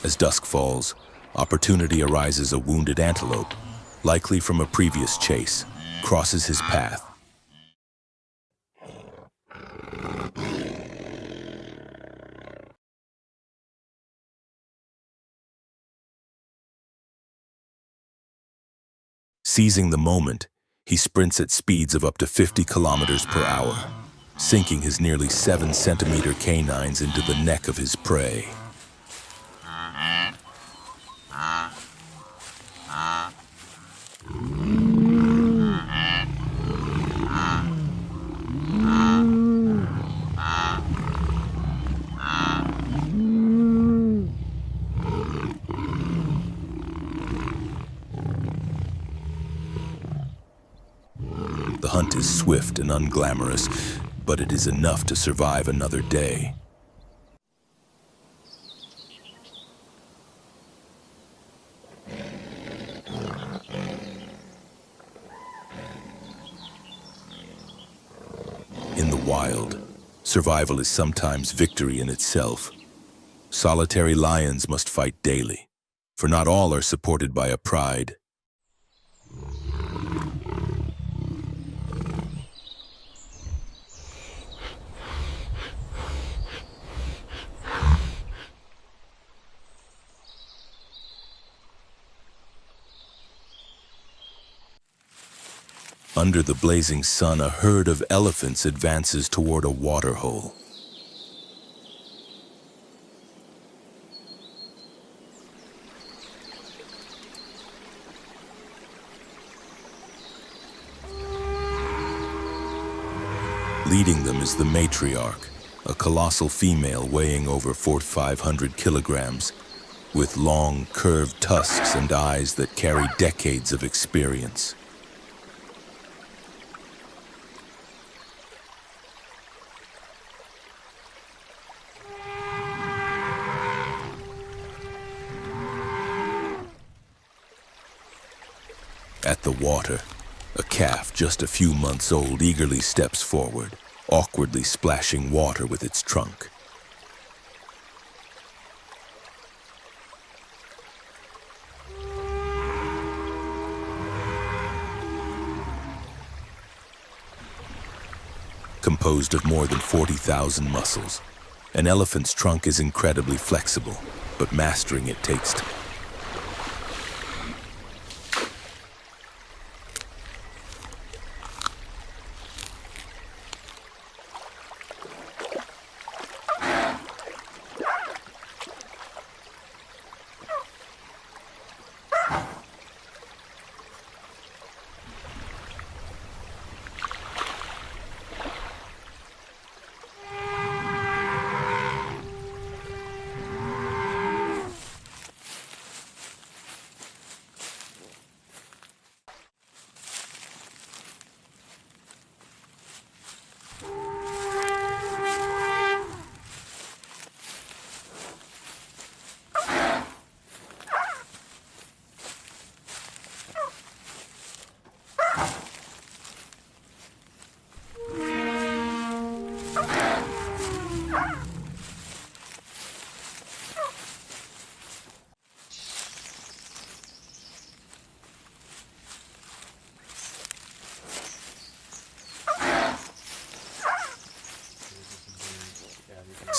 As dusk falls, opportunity arises. A wounded antelope, likely from a previous chase, crosses his path. Seizing the moment, he sprints at speeds of up to 50 kilometers per hour, sinking his nearly 7-centimeter canines into the neck of his prey. The hunt is swift and unglamorous, but it is enough to survive another day. In the wild, survival is sometimes victory in itself. Solitary lions must fight daily, for not all are supported by a pride. Under the blazing sun, a herd of elephants advances toward a water hole. Leading them is the matriarch, a colossal female weighing over 4,500 kilograms, with long, curved tusks and eyes that carry decades of experience. At the water, a calf just a few months old eagerly steps forward, awkwardly splashing water with its trunk. Composed of more than 40,000 muscles, an elephant's trunk is incredibly flexible, but mastering it takes time.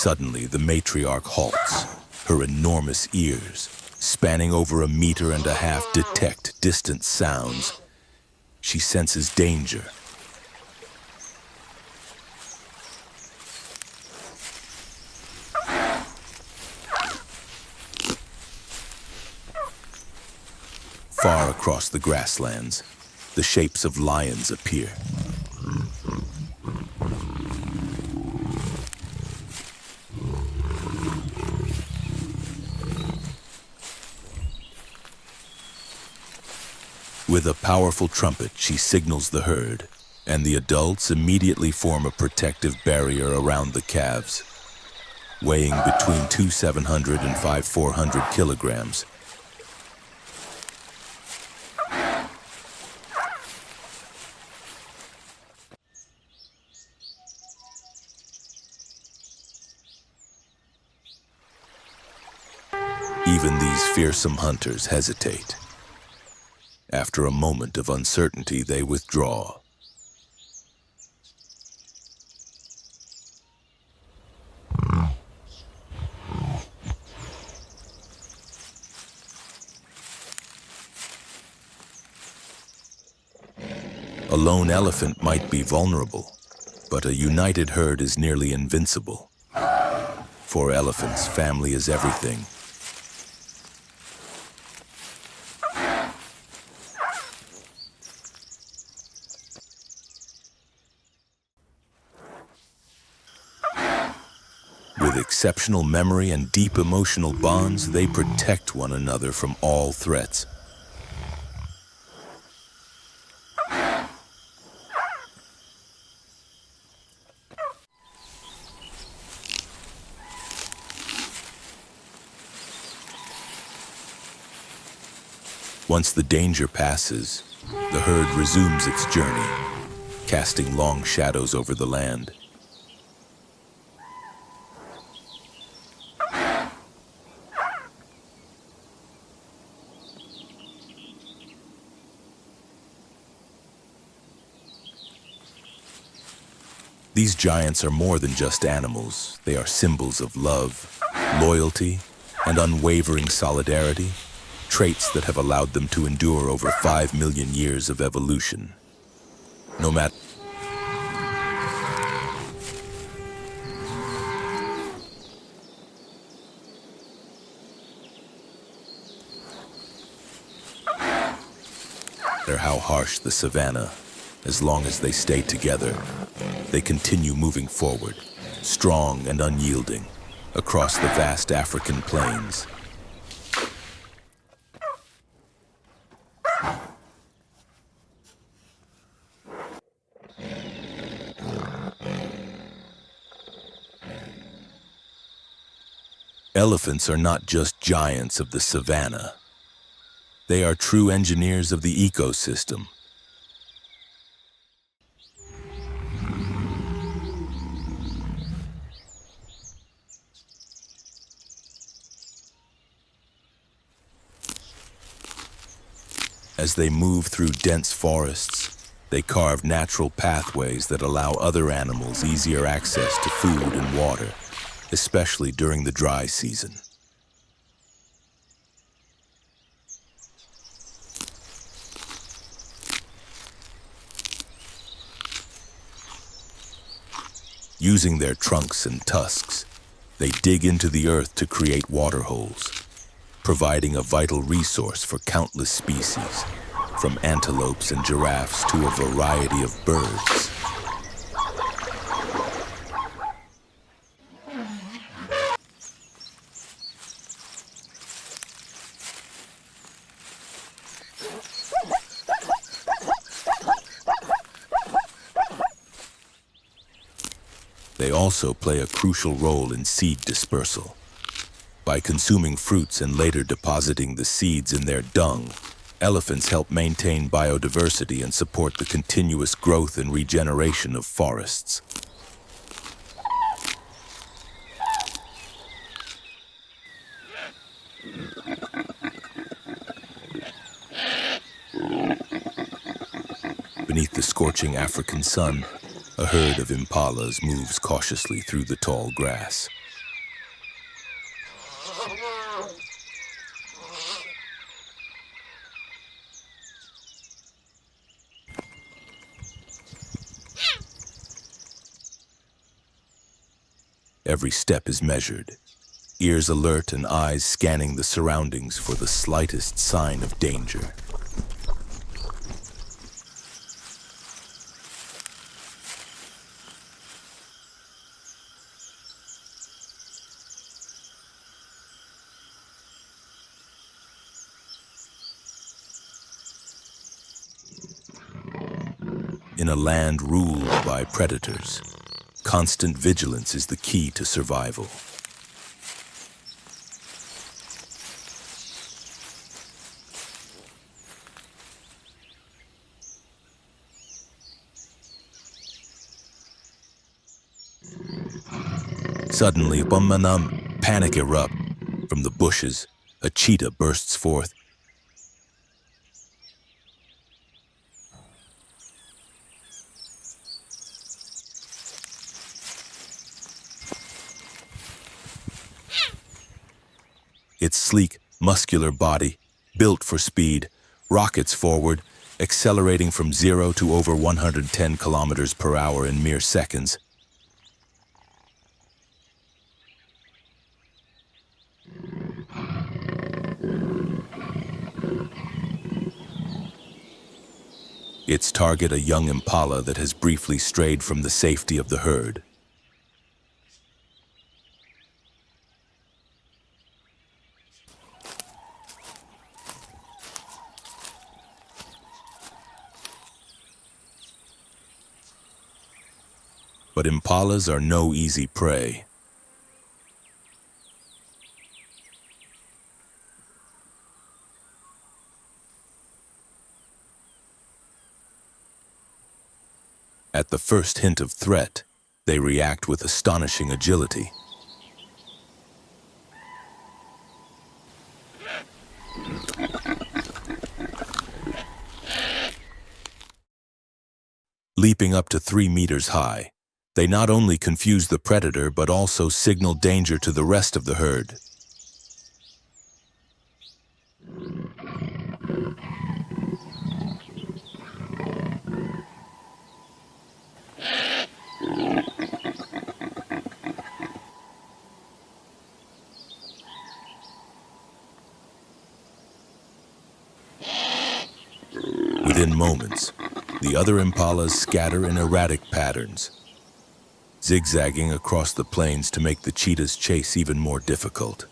Suddenly, the matriarch halts. Her enormous ears, spanning over 1.5 meters, detect distant sounds. She senses danger. Far across the grasslands, the shapes of lions appear. With a powerful trumpet, she signals the herd, and the adults immediately form a protective barrier around the calves. Weighing between 2,700 and 5,400 kilograms, even these fearsome hunters hesitate. After a moment of uncertainty, they withdraw. A lone elephant might be vulnerable, but a united herd is nearly invincible. For elephants, family is everything. With exceptional memory and deep emotional bonds, they protect one another from all threats. Once the danger passes, the herd resumes its journey, casting long shadows over the land. These giants are more than just animals. They are symbols of love, loyalty, and unwavering solidarity, traits that have allowed them to endure over 5 million years of evolution. No matter how harsh the savanna, as long as they stay together, they continue moving forward, strong and unyielding, across the vast African plains. Elephants are not just giants of the savanna. They are true engineers of the ecosystem. As they move through dense forests, they carve natural pathways that allow other animals easier access to food and water, especially during the dry season. Using their trunks and tusks, they dig into the earth to create water holes, providing a vital resource for countless species, from antelopes and giraffes to a variety of birds. They also play a crucial role in seed dispersal. By consuming fruits and later depositing the seeds in their dung, elephants help maintain biodiversity and support the continuous growth and regeneration of forests. Beneath the scorching African sun, a herd of impalas moves cautiously through the tall grass. Every step is measured, ears alert and eyes scanning the surroundings for the slightest sign of danger. In a land ruled by predators, constant vigilance is the key to survival. Suddenly, panic erupts. From the bushes, a cheetah bursts forth. Its sleek, muscular body, built for speed, rockets forward, accelerating from 0 to over 110 kilometers per hour in mere seconds. Its target, a young impala that has briefly strayed from the safety of the herd. But impalas are no easy prey. At the first hint of threat, they react with astonishing agility. Leaping up to 3 meters high, they not only confuse the predator but also signal danger to the rest of the herd. Within moments, the other impalas scatter in erratic patterns, zigzagging across the plains to make the cheetah's chase even more difficult.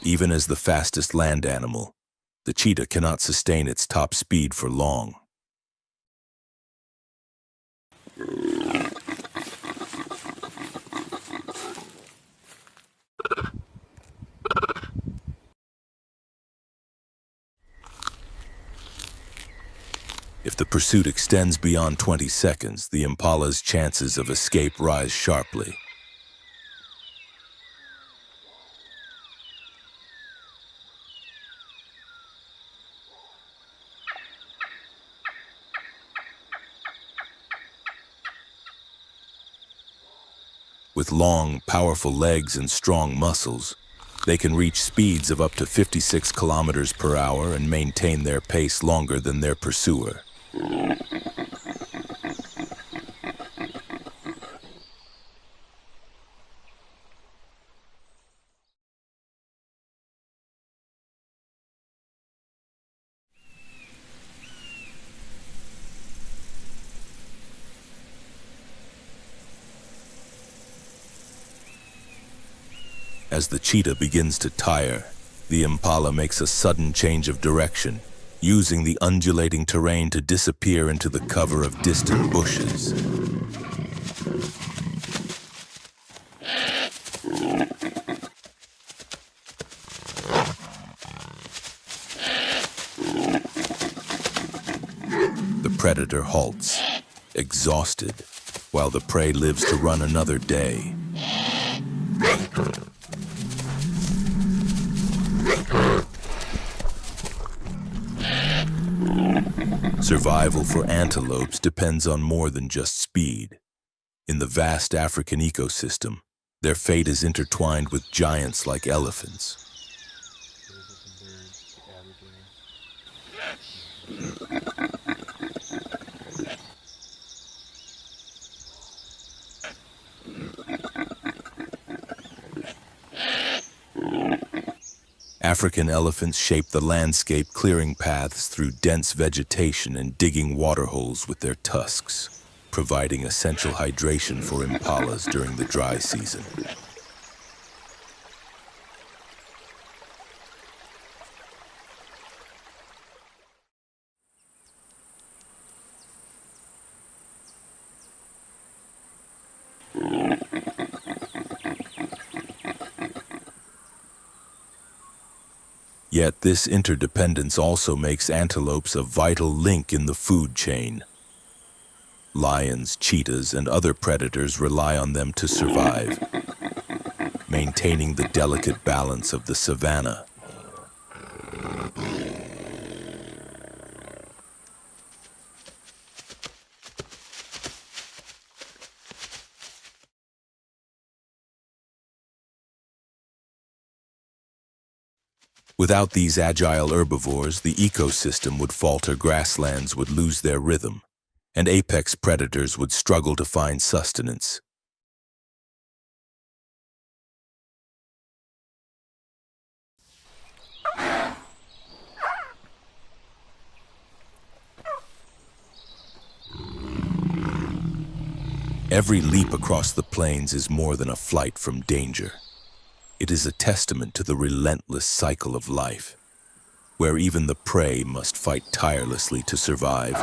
Even as the fastest land animal, the cheetah cannot sustain its top speed for long. If the pursuit extends beyond 20 seconds, the impala's chances of escape rise sharply. With long, powerful legs and strong muscles, they can reach speeds of up to 56 kilometers per hour and maintain their pace longer than their pursuer. As the cheetah begins to tire, the impala makes a sudden change of direction, using the undulating terrain to disappear into the cover of distant bushes. The predator halts, exhausted, while the prey lives to run another day. Survival for antelopes depends on more than just speed. In the vast African ecosystem, their fate is intertwined with giants like elephants. African elephants shape the landscape, clearing paths through dense vegetation and digging waterholes with their tusks, providing essential hydration for impalas during the dry season. Yet this interdependence also makes antelopes a vital link in the food chain. Lions, cheetahs, and other predators rely on them to survive, maintaining the delicate balance of the savanna. Without these agile herbivores, the ecosystem would falter, grasslands would lose their rhythm, and apex predators would struggle to find sustenance. Every leap across the plains is more than a flight from danger. It is a testament to the relentless cycle of life, where even the prey must fight tirelessly to survive.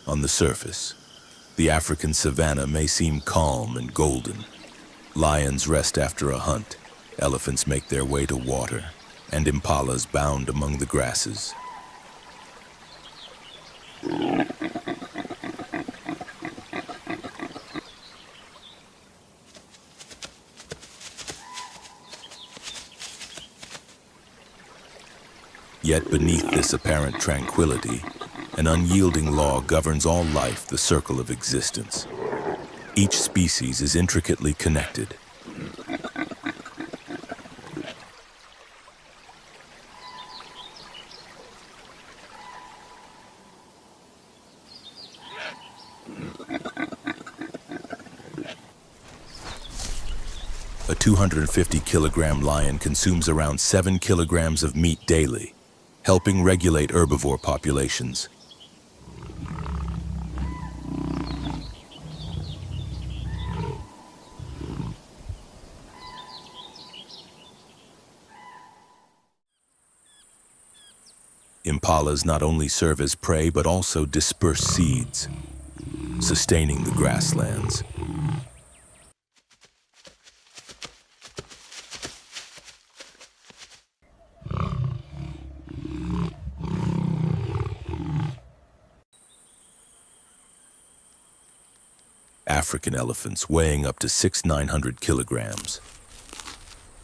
On the surface, the African savanna may seem calm and golden. Lions rest after a hunt, elephants make their way to water, and impalas bound among the grasses. Yet beneath this apparent tranquility, an unyielding law governs all life, the circle of existence. Each species is intricately connected. A 250-kilogram lion consumes around 7 kilograms of meat daily, helping regulate herbivore populations. Impalas not only serve as prey but also disperse seeds, sustaining the grasslands. African elephants weighing up to 600-900 kilograms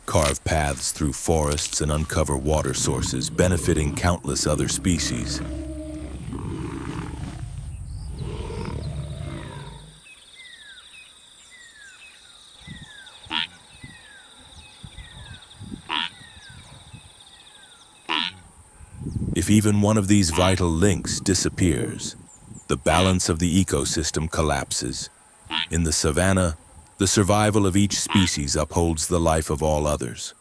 carve paths through forests and uncover water sources, benefiting countless other species. If even one of these vital links disappears, the balance of the ecosystem collapses. In the savanna, the survival of each species upholds the life of all others.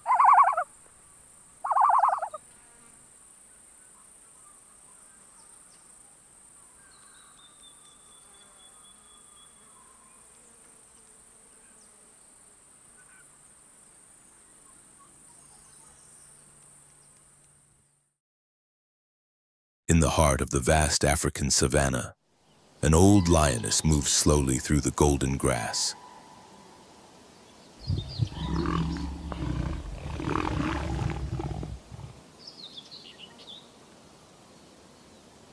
In the heart of the vast African savanna, an old lioness moves slowly through the golden grass.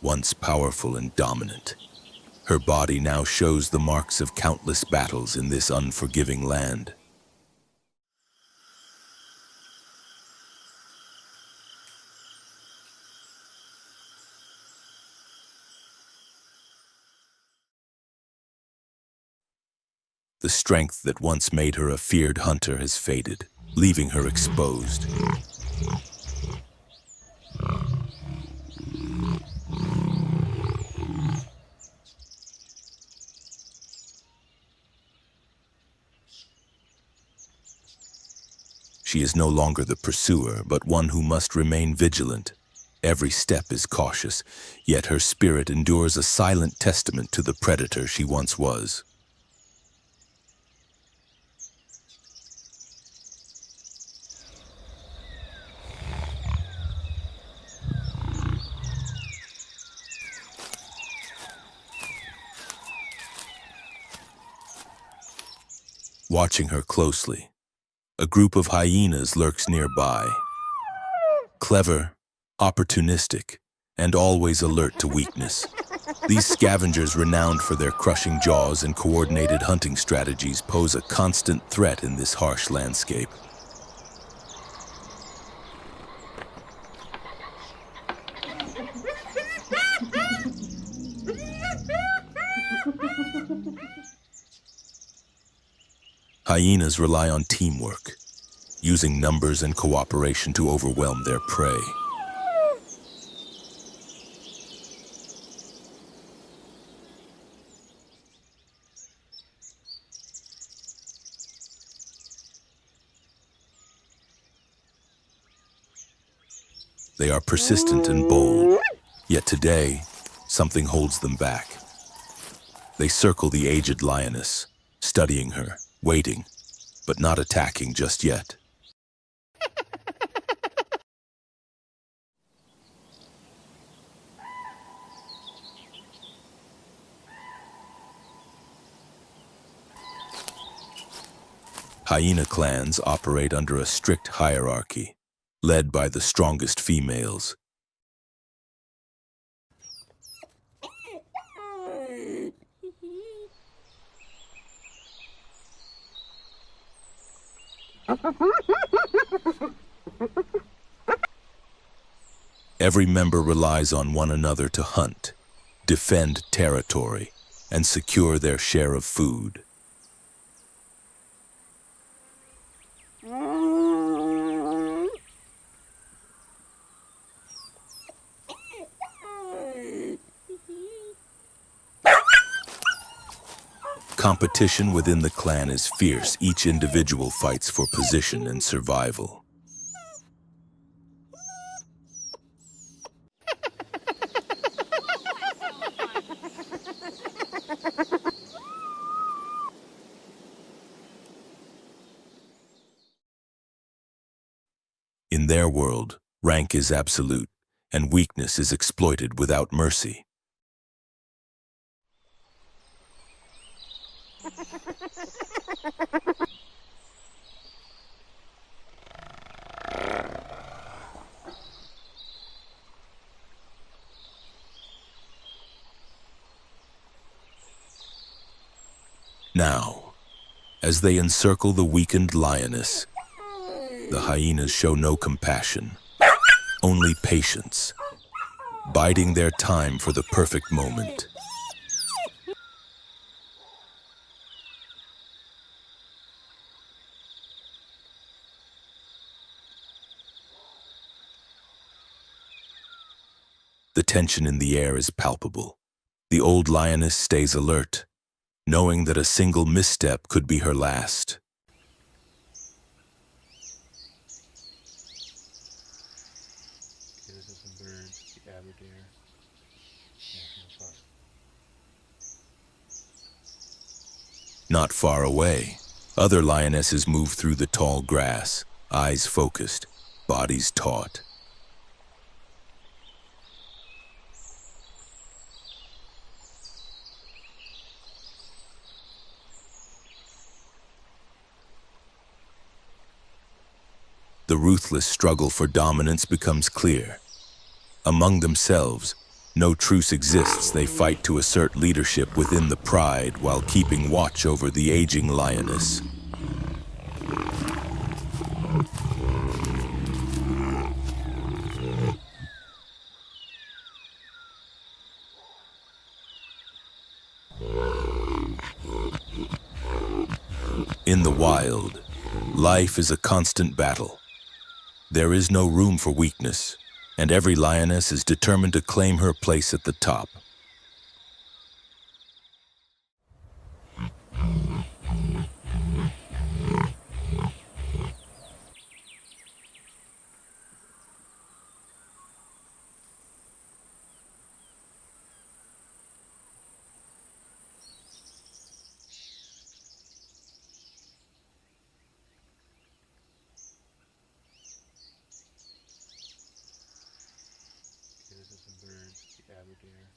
Once powerful and dominant, her body now shows the marks of countless battles in this unforgiving land. The strength that once made her a feared hunter has faded, leaving her exposed. She is no longer the pursuer, but one who must remain vigilant. Every step is cautious, yet her spirit endures a silent testament to the predator she once was. Watching her closely, a group of hyenas lurks nearby. Clever, opportunistic, and always alert to weakness. These scavengers, renowned for their crushing jaws and coordinated hunting strategies, pose a constant threat in this harsh landscape. Hyenas rely on teamwork, using numbers and cooperation to overwhelm their prey. They are persistent and bold, yet today, something holds them back. They circle the aged lioness, studying her, waiting, but not attacking just yet. Hyena clans operate under a strict hierarchy, led by the strongest females. Every member relies on one another to hunt, defend territory, and secure their share of food. Competition within the clan is fierce. Each individual fights for position and survival. In their world, rank is absolute, and weakness is exploited without mercy. Now, as they encircle the weakened lioness, the hyenas show no compassion, only patience, biding their time for the perfect moment. The tension in the air is palpable. The old lioness stays alert, knowing that a single misstep could be her last. Those are some birds, the aberdeer. Not far away, other lionesses move through the tall grass, eyes focused, bodies taut. The ruthless struggle for dominance becomes clear. Among themselves, no truce exists. They fight to assert leadership within the pride while keeping watch over the aging lioness. In the wild, life is a constant battle. There is no room for weakness, and every lioness is determined to claim her place at the top. Okay, this is some birds. The avigator.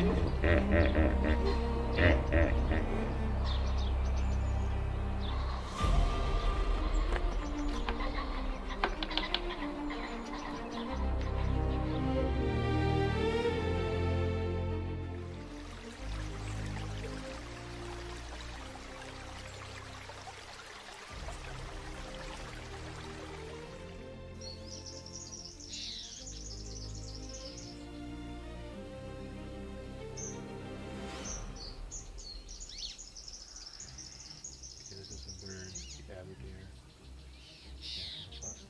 Okay, this is a bird, the avigator. Yeah, plus.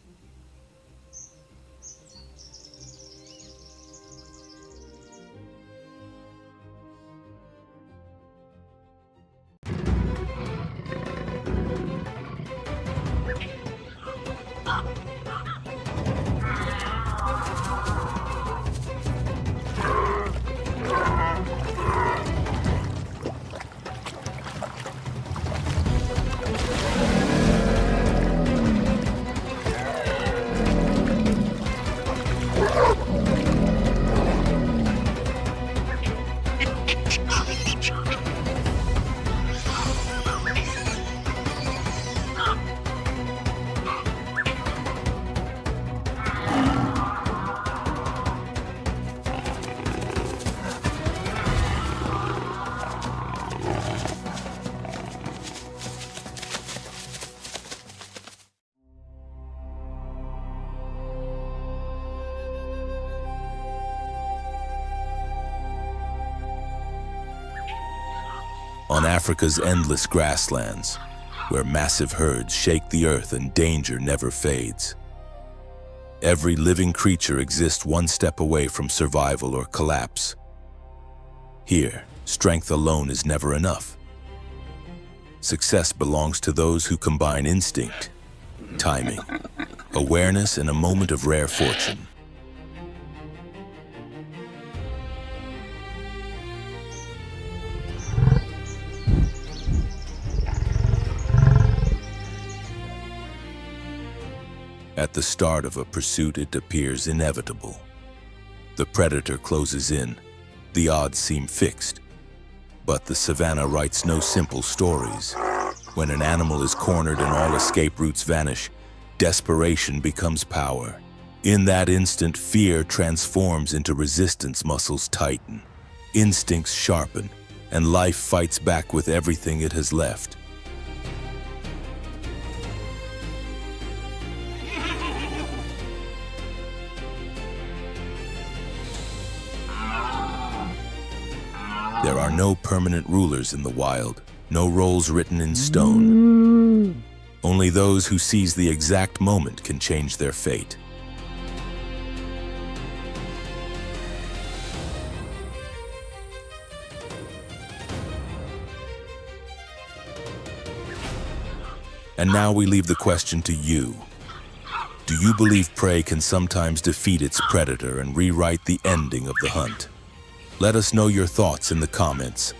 On Africa's endless grasslands, where massive herds shake the earth and danger never fades. Every living creature exists one step away from survival or collapse. Here, strength alone is never enough. Success belongs to those who combine instinct, timing, awareness, and a moment of rare fortune. At the start of a pursuit, it appears inevitable. The predator closes in. The odds seem fixed. But the savannah writes no simple stories. When an animal is cornered and all escape routes vanish, desperation becomes power. In that instant, fear transforms into resistance. Muscles tighten, instincts sharpen, and life fights back with everything it has left. There are no permanent rulers in the wild, no roles written in stone. Only those who seize the exact moment can change their fate. And now we leave the question to you. Do you believe prey can sometimes defeat its predator and rewrite the ending of the hunt? Let us know your thoughts in the comments.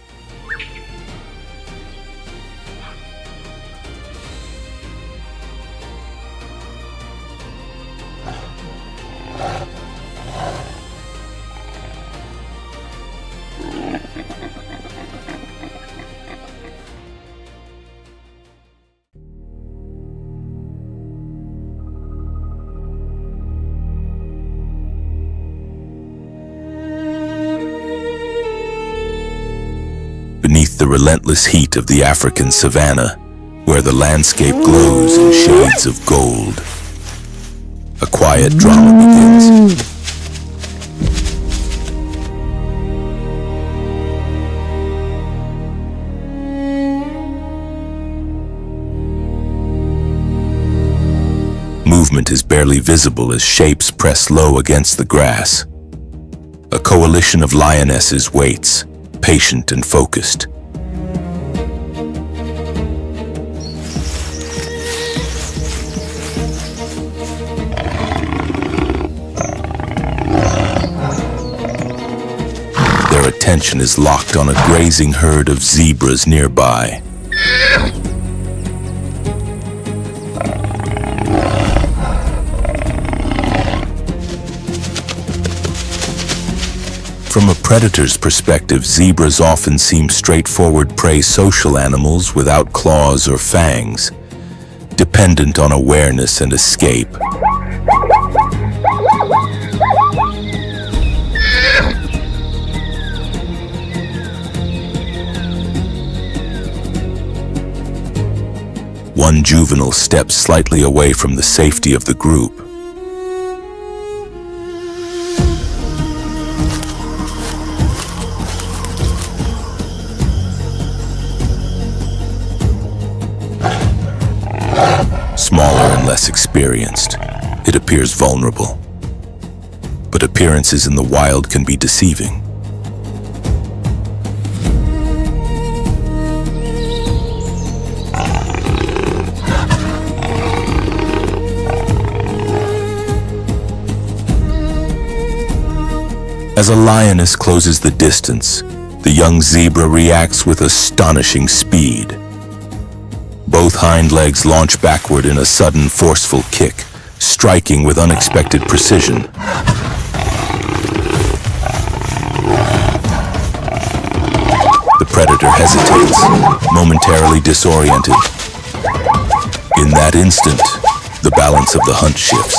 Beneath the relentless heat of the African savanna, where the landscape glows in shades of gold, a quiet drama begins. Movement is barely visible as shapes press low against the grass. A coalition of lionesses waits, patient and focused. Their attention is locked on a grazing herd of zebras nearby. From a predator's perspective, zebras often seem straightforward prey social animals without claws or fangs, dependent on awareness and escape. One juvenile steps slightly away from the safety of the group. Smaller and less experienced, it appears vulnerable. But appearances in the wild can be deceiving. As a lioness closes the distance, the young zebra reacts with astonishing speed. Both hind legs launch backward in a sudden, forceful kick, striking with unexpected precision. The predator hesitates, momentarily disoriented. In that instant, the balance of the hunt shifts.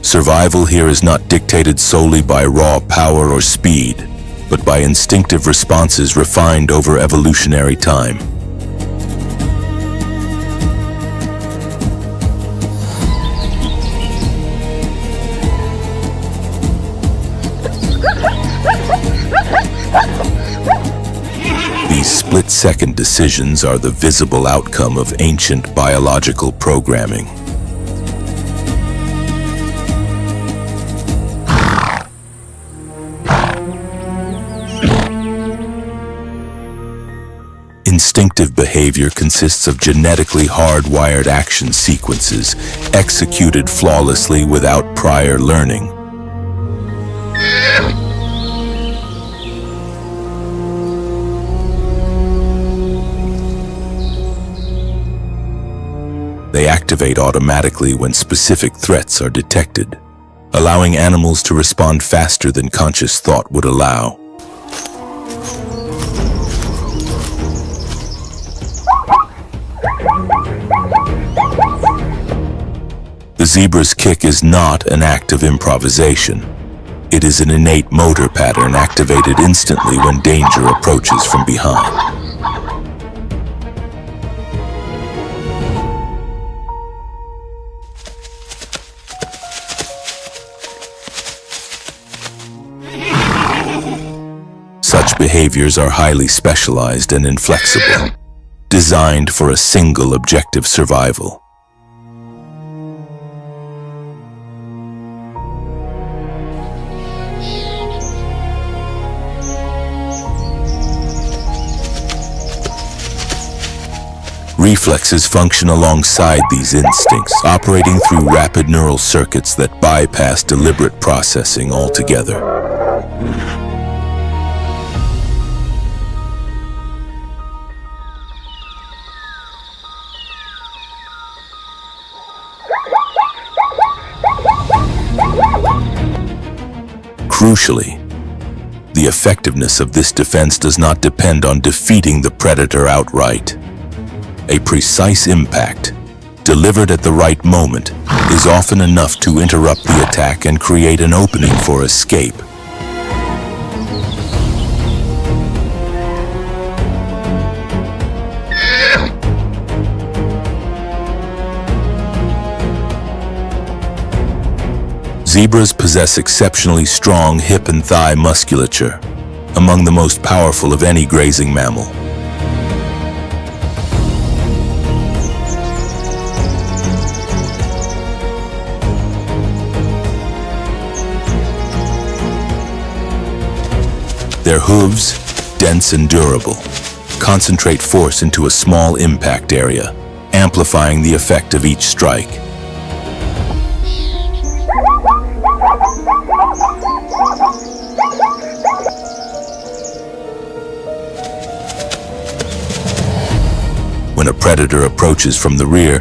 Survival here is not dictated solely by raw power or speed, but by instinctive responses refined over evolutionary time. These split-second decisions are the visible outcome of ancient biological programming. Instinctive behavior consists of genetically hardwired action sequences executed flawlessly without prior learning. They activate automatically when specific threats are detected, allowing animals to respond faster than conscious thought would allow. The zebra's kick is not an act of improvisation. It is an innate motor pattern activated instantly when danger approaches from behind. Such behaviors are highly specialized and inflexible, designed for a single objective: survival. Reflexes function alongside these instincts, operating through rapid neural circuits that bypass deliberate processing altogether. Crucially, the effectiveness of this defense does not depend on defeating the predator outright. A precise impact, delivered at the right moment, is often enough to interrupt the attack and create an opening for escape. Zebras possess exceptionally strong hip and thigh musculature, among the most powerful of any grazing mammal. Their hooves, dense and durable, concentrate force into a small impact area, amplifying the effect of each strike. predator approaches from the rear,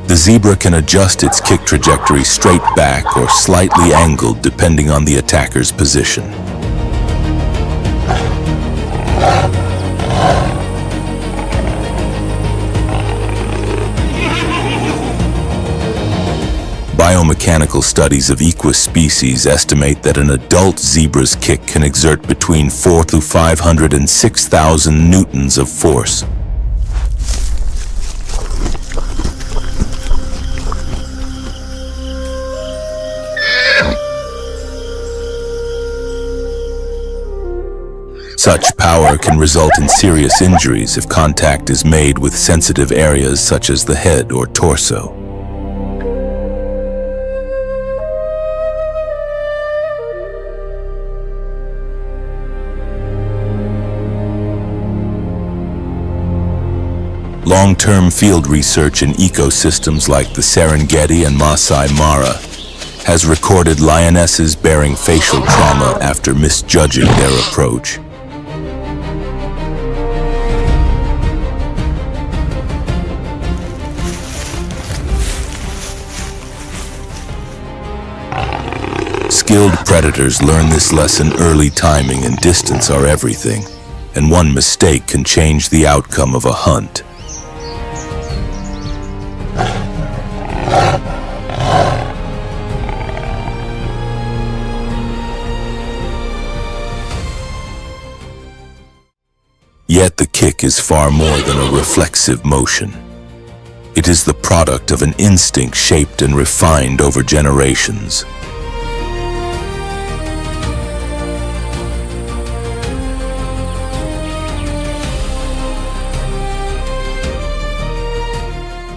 the zebra can adjust its kick trajectory straight back or slightly angled depending on the attacker's position. Biomechanical studies of equus species estimate that an adult zebra's kick can exert between 4 to 500 and 6,000 newtons of force. Such power can result in serious injuries if contact is made with sensitive areas such as the head or torso. Long-term field research in ecosystems like the Serengeti and Masai Mara has recorded lionesses bearing facial trauma after misjudging their approach. Skilled predators learn this lesson early. Timing and distance are everything, and one mistake can change the outcome of a hunt. Yet the kick is far more than a reflexive motion. It is the product of an instinct shaped and refined over generations.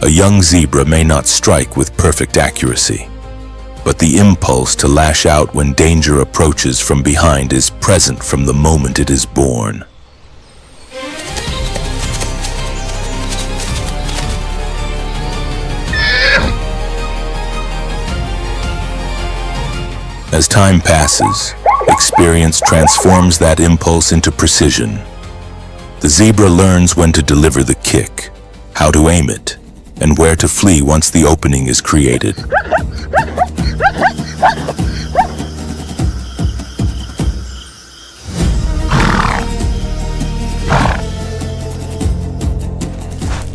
A young zebra may not strike with perfect accuracy, but the impulse to lash out when danger approaches from behind is present from the moment it is born. As time passes, experience transforms that impulse into precision. The zebra learns when to deliver the kick, how to aim it, and where to flee once the opening is created.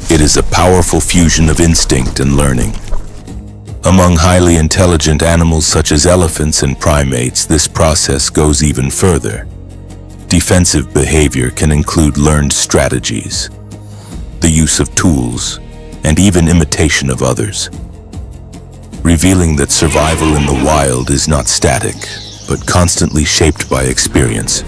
It is a powerful fusion of instinct and learning. Among highly intelligent animals such as elephants and primates, this process goes even further. Defensive behavior can include learned strategies, the use of tools, and even imitation of others, revealing that survival in the wild is not static, but constantly shaped by experience.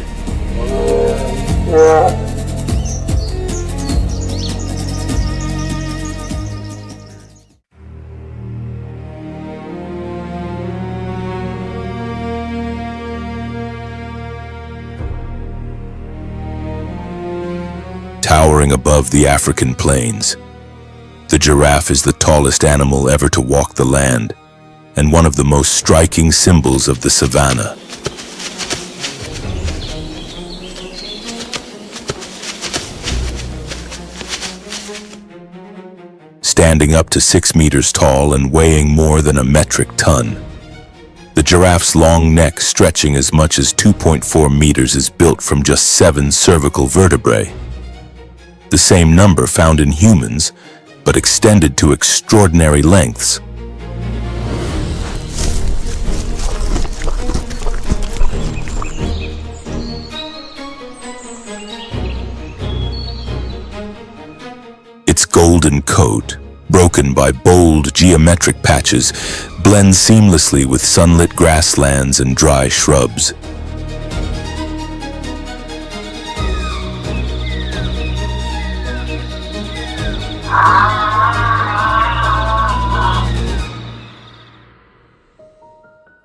Towering above the African plains, the giraffe is the tallest animal ever to walk the land, and one of the most striking symbols of the savanna. Standing up to 6 meters tall and weighing more than a metric ton, the giraffe's long neck, stretching as much as 2.4 meters, is built from just 7 cervical vertebrae, the same number found in humans, but extended to extraordinary lengths. Its golden coat, broken by bold geometric patches, blends seamlessly with sunlit grasslands and dry shrubs.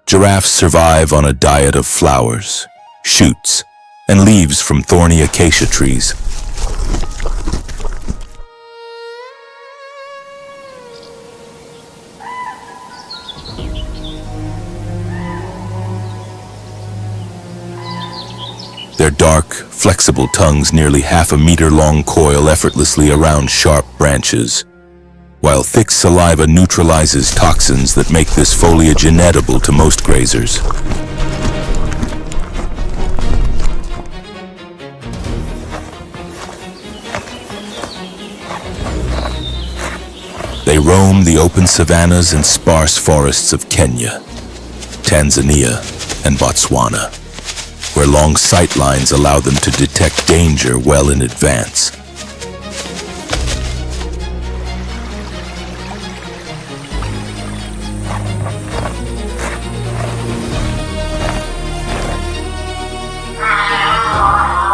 Giraffes survive on a diet of flowers, shoots, and leaves from thorny acacia trees. Their dark, flexible tongues nearly half a meter long coil effortlessly around sharp branches, while thick saliva neutralizes toxins that make this foliage inedible to most grazers. They roam the open savannas and sparse forests of Kenya, Tanzania, and Botswana, where long sight lines allow them to detect danger well in advance.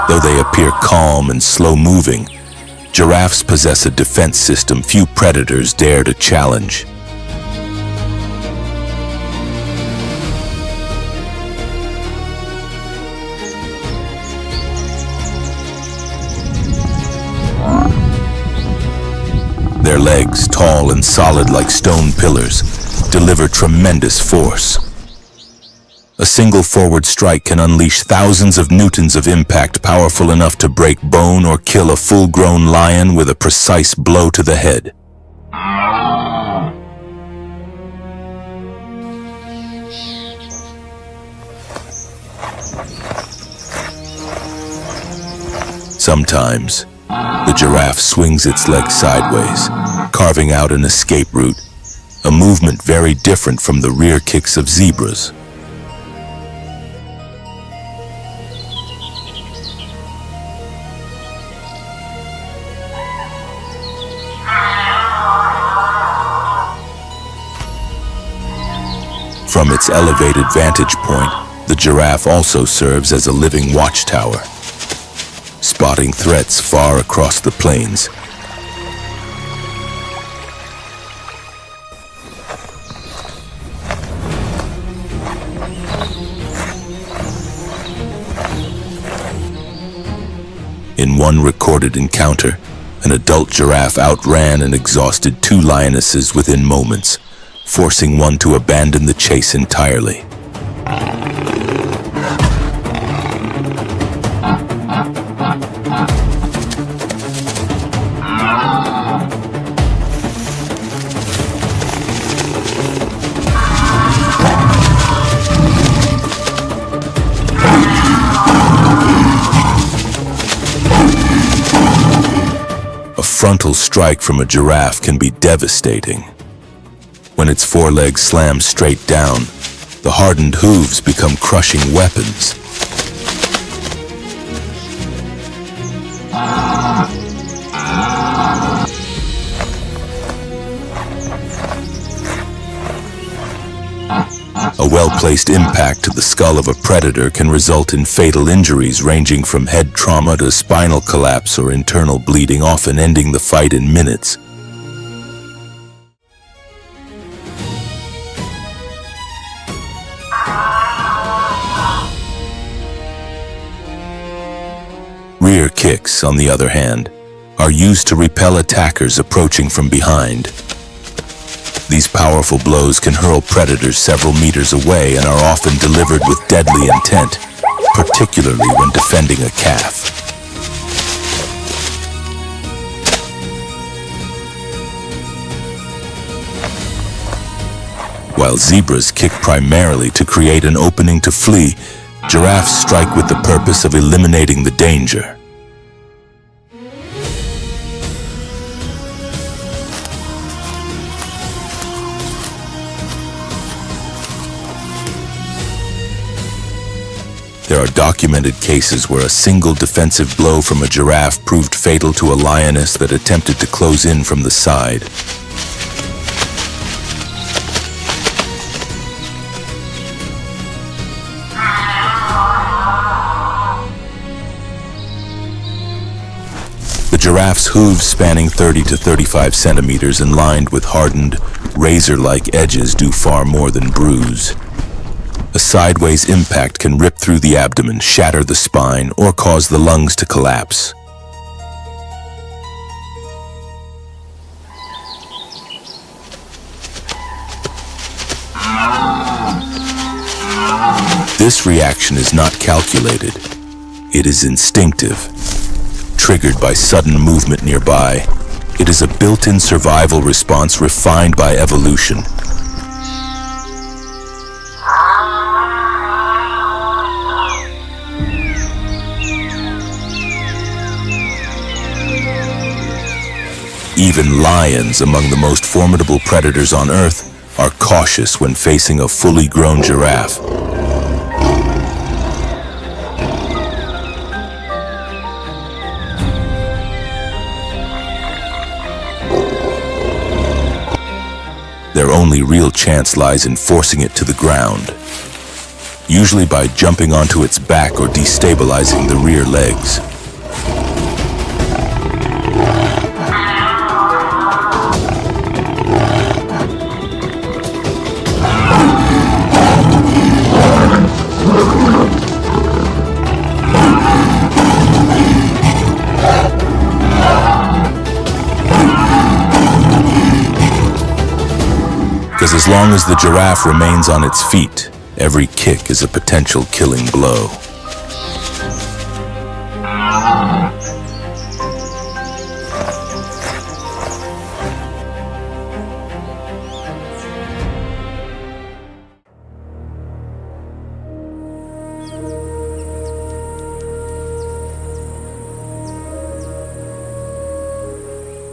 Though they appear calm and slow-moving, giraffes possess a defense system few predators dare to challenge. Their legs, tall and solid like stone pillars, deliver tremendous force. A single forward strike can unleash thousands of newtons of impact powerful enough to break bone or kill a full-grown lion with a precise blow to the head. Sometimes, the giraffe swings its legs sideways, carving out an escape route, a movement very different from the rear kicks of zebras. From its elevated vantage point, the giraffe also serves as a living watchtower, spotting threats far across the plains. In one recorded encounter, an adult giraffe outran and exhausted two lionesses within moments, forcing one to abandon the chase entirely. A frontal strike from a giraffe can be devastating. When its forelegs slam straight down, the hardened hooves become crushing weapons. A well-placed impact to the skull of a predator can result in fatal injuries ranging from head trauma to spinal collapse or internal bleeding, often ending the fight in minutes. Rear kicks, on the other hand, are used to repel attackers approaching from behind. These powerful blows can hurl predators several meters away and are often delivered with deadly intent, particularly when defending a calf. While zebras kick primarily to create an opening to flee, giraffes strike with the purpose of eliminating the danger. There are documented cases where a single defensive blow from a giraffe proved fatal to a lioness that attempted to close in from the side. The giraffe's hooves, spanning 30 to 35 centimeters and lined with hardened, razor-like edges, do far more than bruise. A sideways impact can rip through the abdomen, shatter the spine, or cause the lungs to collapse. This reaction is not calculated. It is instinctive, triggered by sudden movement nearby. It is a built-in survival response refined by evolution. Even lions, among the most formidable predators on Earth, are cautious when facing a fully grown giraffe. Their only real chance lies in forcing it to the ground, usually by jumping onto its back or destabilizing the rear legs. Because as long as the giraffe remains on its feet, every kick is a potential killing blow.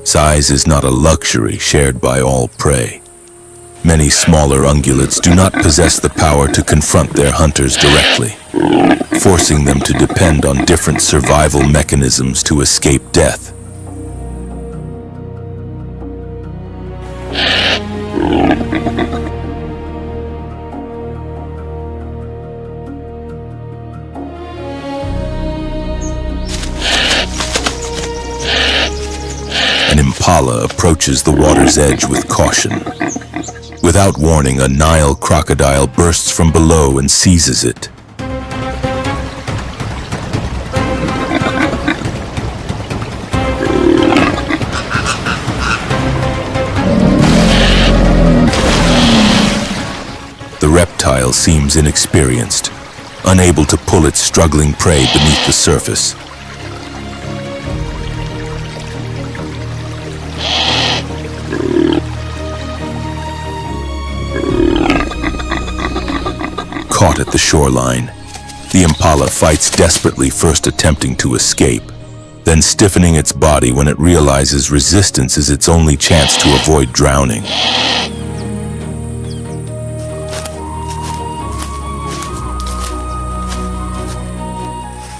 Size is not a luxury shared by all prey. Many smaller ungulates do not possess the power to confront their hunters directly, forcing them to depend on different survival mechanisms to escape death. An impala approaches the water's edge with caution. Without warning, a Nile crocodile bursts from below and seizes it. The reptile seems inexperienced, unable to pull its struggling prey beneath the surface. Caught at the shoreline, the impala fights desperately, first attempting to escape, then stiffening its body when it realizes resistance is its only chance to avoid drowning.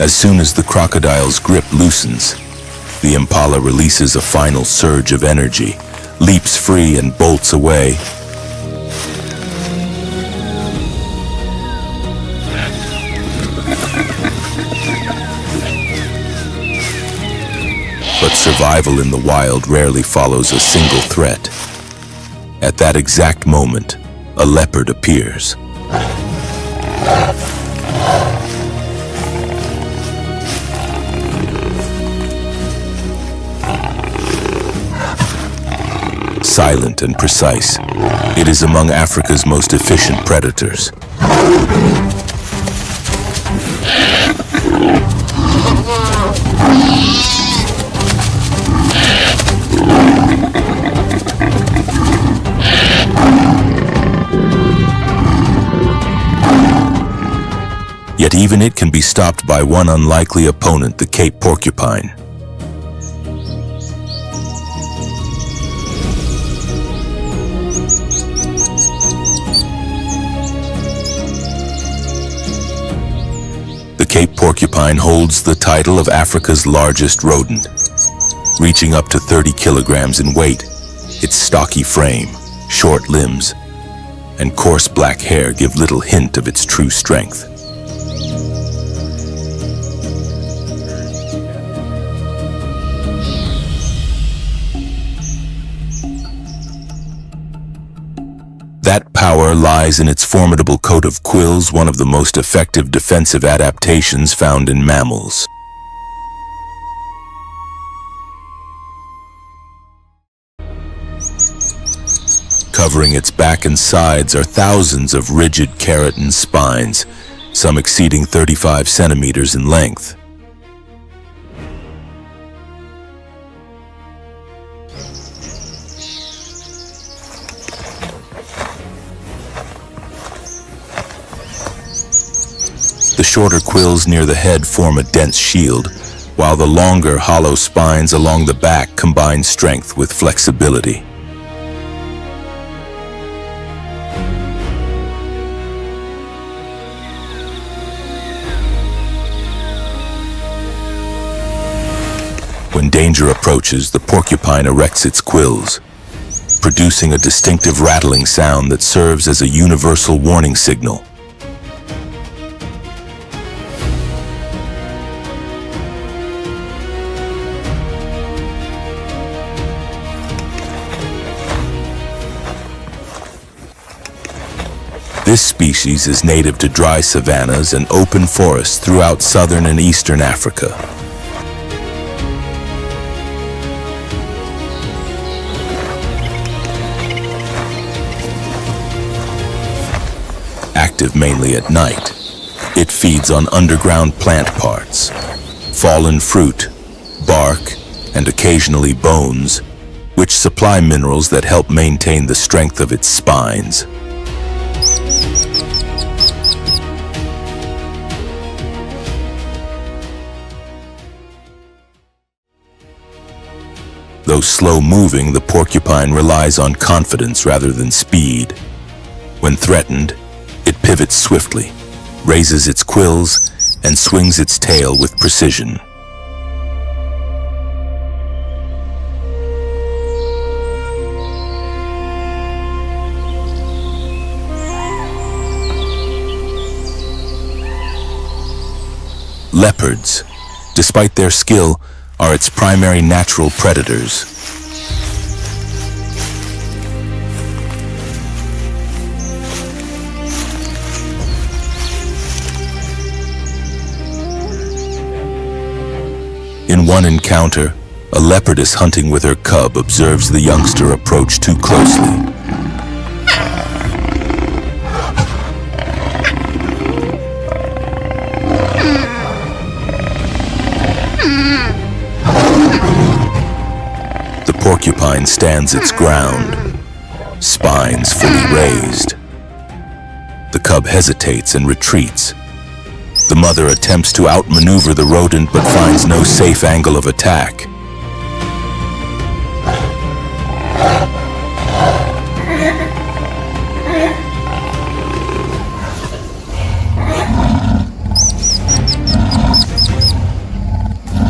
As soon as the crocodile's grip loosens, the impala releases a final surge of energy, leaps free and bolts away. But survival in the wild rarely follows a single threat. At that exact moment, a leopard appears. Silent and precise, it is among Africa's most efficient predators. Yet even it can be stopped by one unlikely opponent, the Cape porcupine. The Cape porcupine holds the title of Africa's largest rodent, reaching up to 30 kilograms in weight. Its stocky frame, short limbs, and coarse black hair give little hint of its true strength. That power lies in its formidable coat of quills, one of the most effective defensive adaptations found in mammals. Covering its back and sides are thousands of rigid keratin spines, some exceeding 35 centimeters in length. shorter quills near the head form a dense shield, while the longer, hollow spines along the back combine strength with flexibility. When danger approaches, the porcupine erects its quills, producing a distinctive rattling sound that serves as a universal warning signal. This species is native to dry savannas and open forests throughout southern and eastern Africa. Active mainly at night, it feeds on underground plant parts, fallen fruit, bark, and occasionally bones, which supply minerals that help maintain the strength of its spines. Though slow-moving, the porcupine relies on confidence rather than speed. When threatened, it pivots swiftly, raises its quills, and swings its tail with precision. Leopards, despite their skill, are its primary natural predators. In one encounter, a leopardess hunting with her cub observes the youngster approach too closely. The porcupine stands its ground, spines fully raised. The cub hesitates and retreats. The mother attempts to outmaneuver the rodent but finds no safe angle of attack.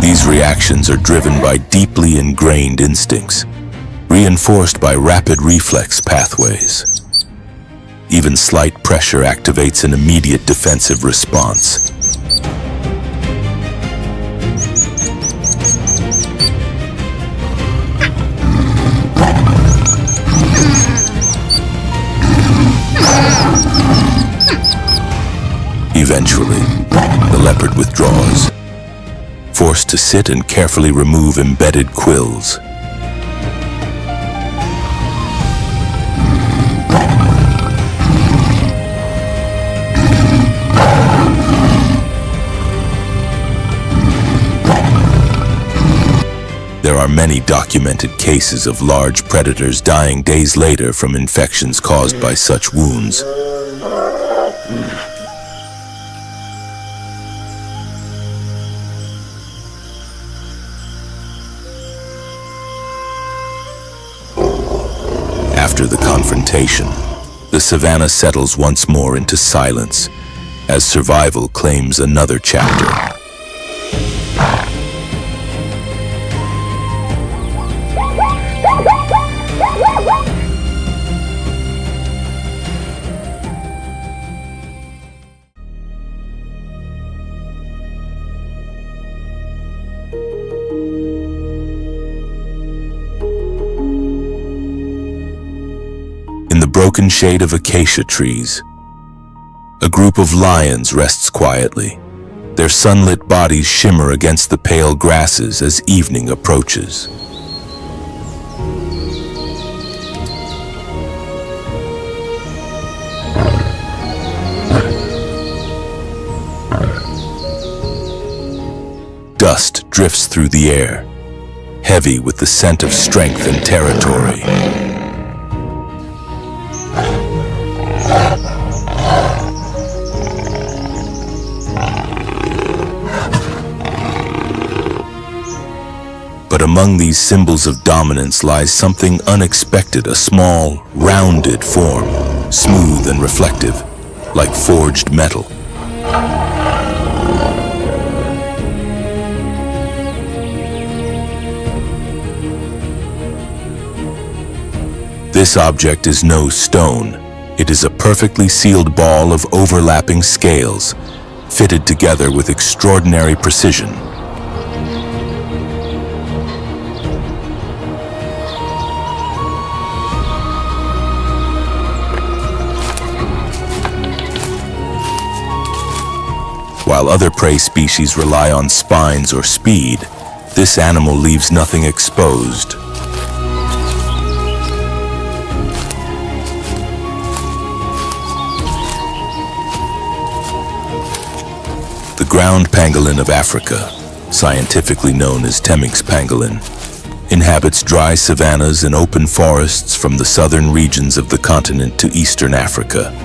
These reactions are driven by deeply ingrained instincts, reinforced by rapid reflex pathways. Even slight pressure activates an immediate defensive response. Eventually, the leopard withdraws, forced to sit and carefully remove embedded quills. There are many documented cases of large predators dying days later from infections caused by such wounds. After the confrontation, the savanna settles once more into silence as survival claims another chapter. In the broken shade of acacia trees, a group of lions rests quietly. Their sunlit bodies shimmer against the pale grasses as evening approaches. Dust drifts through the air, heavy with the scent of strength and territory. But among these symbols of dominance lies something unexpected, a small, rounded form, smooth and reflective, like forged metal. This object is no stone. It is a perfectly sealed ball of overlapping scales, fitted together with extraordinary precision. While other prey species rely on spines or speed, this animal leaves nothing exposed. The ground pangolin of Africa, scientifically known as Temminck's pangolin, inhabits dry savannas and open forests from the southern regions of the continent to eastern Africa.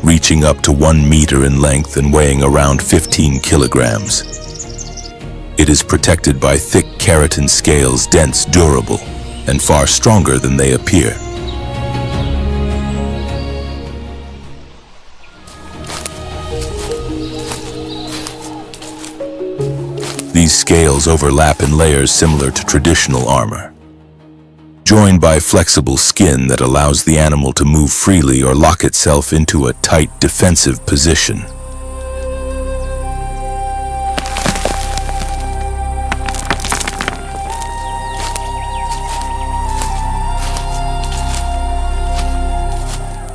Reaching up to 1 meter in length and weighing around 15 kilograms. It is protected by thick keratin scales, dense, durable, and far stronger than they appear. These scales overlap in layers similar to traditional armor, joined by flexible skin that allows the animal to move freely or lock itself into a tight defensive position.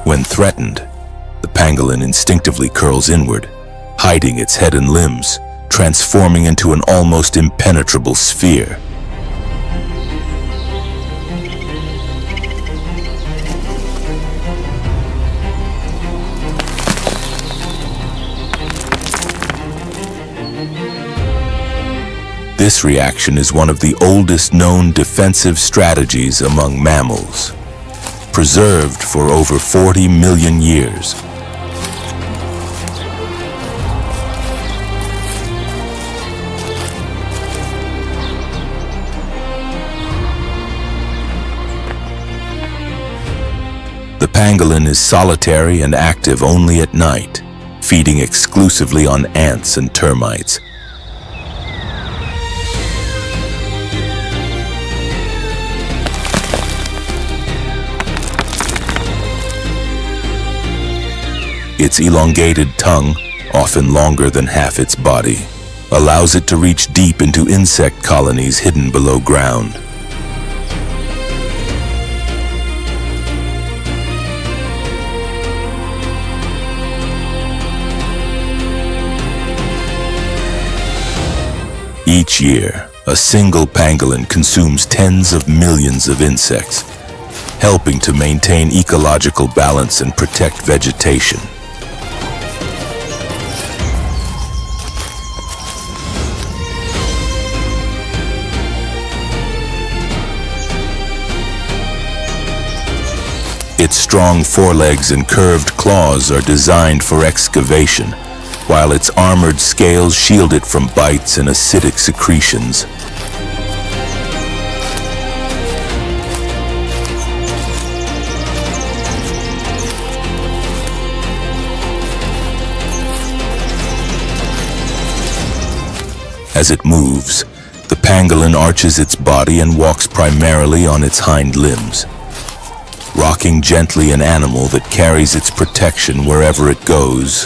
When threatened, the pangolin instinctively curls inward, hiding its head and limbs, transforming into an almost impenetrable sphere. This reaction is one of the oldest known defensive strategies among mammals, preserved for over 40 million years. The pangolin is solitary and active only at night, feeding exclusively on ants and termites. Its elongated tongue, often longer than half its body, allows it to reach deep into insect colonies hidden below ground. Each year, a single pangolin consumes tens of millions of insects, helping to maintain ecological balance and protect vegetation. Its strong forelegs and curved claws are designed for excavation, while its armored scales shield it from bites and acidic secretions. As it moves, the pangolin arches its body and walks primarily on its hind limbs, rocking gently, an animal that carries its protection wherever it goes.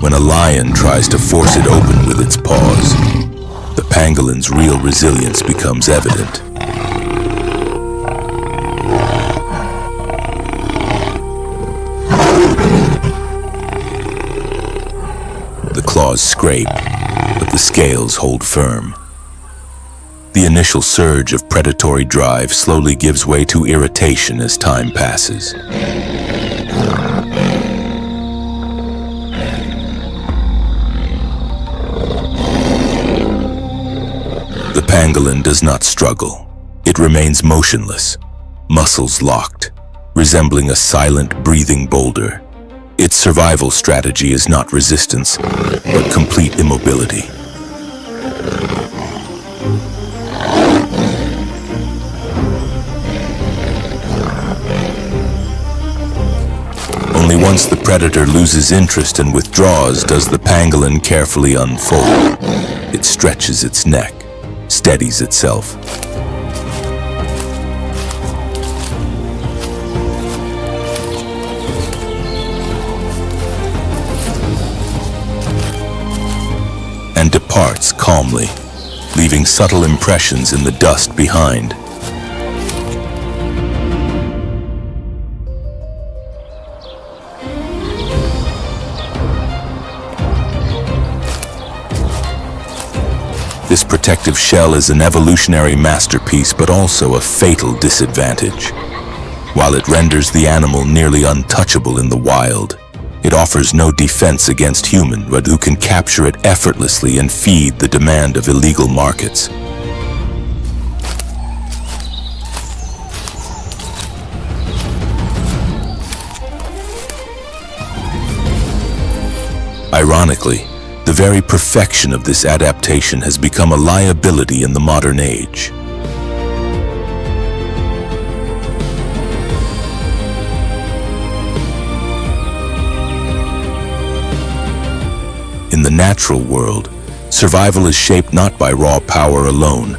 When a lion tries to force it open with its paws, the pangolin's real resilience becomes evident. The claws scrape, but the scales hold firm. The initial surge of predatory drive slowly gives way to irritation as time passes. pangolin does not struggle. It remains motionless, muscles locked, resembling a silent, breathing boulder. Its survival strategy is not resistance, but complete immobility. Only once the predator loses interest and withdraws does the pangolin carefully unfold. It stretches its neck, steadies itself. And departs calmly, leaving subtle impressions in the dust behind. This protective shell is an evolutionary masterpiece, but also a fatal disadvantage. While it renders the animal nearly untouchable in the wild, it offers no defense against human, but who can capture it effortlessly and feed the demand of illegal markets. Ironically, the very perfection of this adaptation has become a liability in the modern age. In the natural world, survival is shaped not by raw power alone,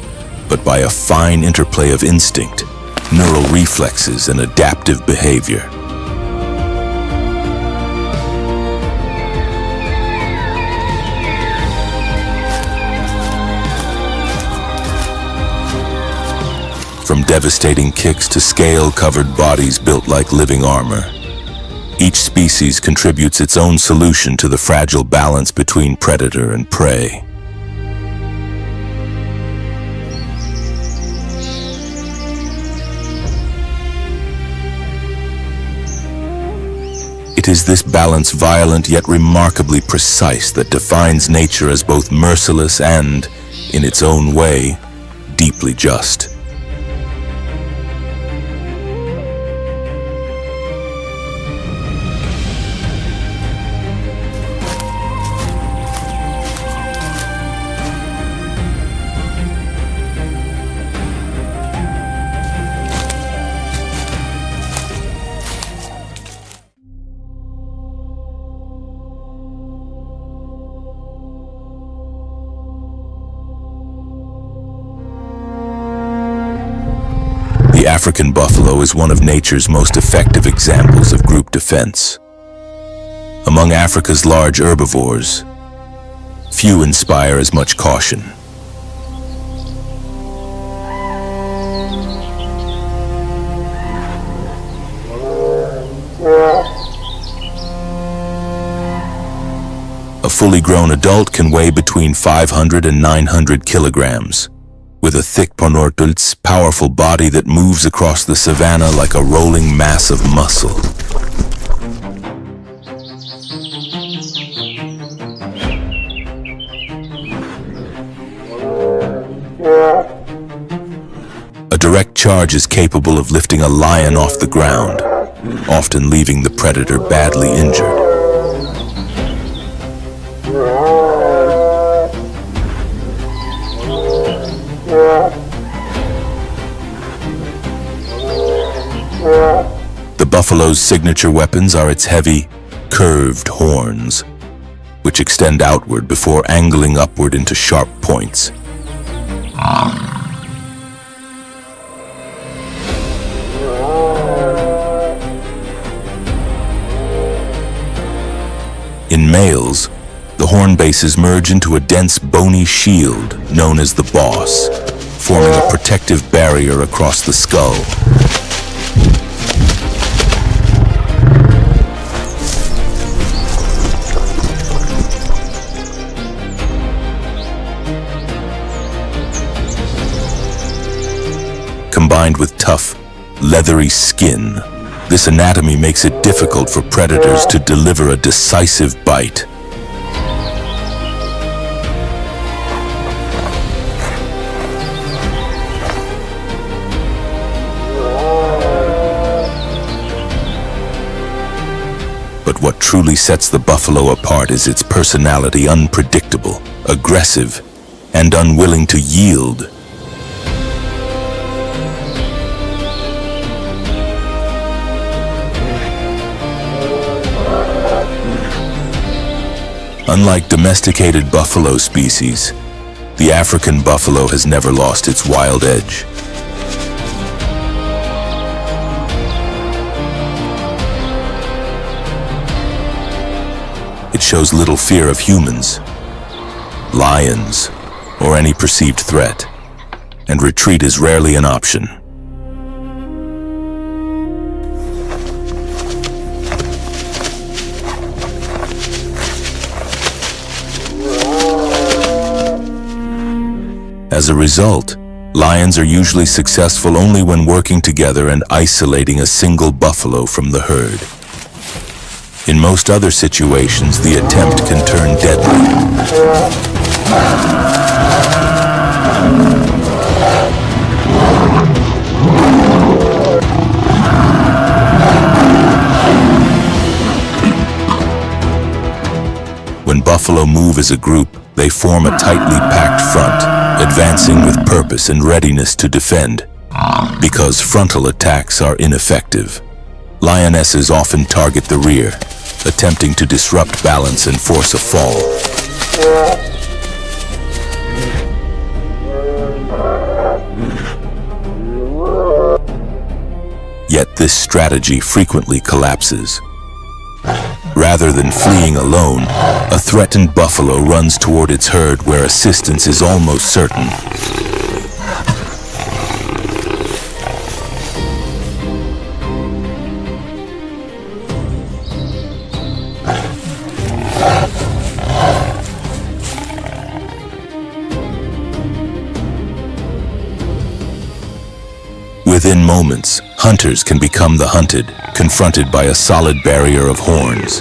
but by a fine interplay of instinct, neural reflexes, and adaptive behavior. From devastating kicks to scale-covered bodies built like living armor, each species contributes its own solution to the fragile balance between predator and prey. It is this balance, violent yet remarkably precise, that defines nature as both merciless and, in its own way, deeply just. The African buffalo is one of nature's most effective examples of group defense. Among Africa's large herbivores, few inspire as much caution. A fully grown adult can weigh between 500 and 900 kilograms. With a thick ponortul's powerful body that moves across the savanna like a rolling mass of muscle. A direct charge is capable of lifting a lion off the ground, often leaving the predator badly injured. The buffalo's signature weapons are its heavy, curved horns, which extend outward before angling upward into sharp points. In males, the horn bases merge into a dense bony shield known as the boss, forming a protective barrier across the skull. Combined with tough, leathery skin, this anatomy makes it difficult for predators to deliver a decisive bite. But what truly sets the buffalo apart is its personality, unpredictable, aggressive, and unwilling to yield. Unlike domesticated buffalo species, the African buffalo has never lost its wild edge. It shows little fear of humans, lions, or any perceived threat, and retreat is rarely an option. As a result, lions are usually successful only when working together and isolating a single buffalo from the herd. In most other situations, the attempt can turn deadly. When buffalo move as a group, they form a tightly packed front, advancing with purpose and readiness to defend. Because frontal attacks are ineffective, lionesses often target the rear, attempting to disrupt balance and force a fall. Yet this strategy frequently collapses. Rather than fleeing alone, a threatened buffalo runs toward its herd where assistance is almost certain. Within moments, hunters can become the hunted, confronted by a solid barrier of horns.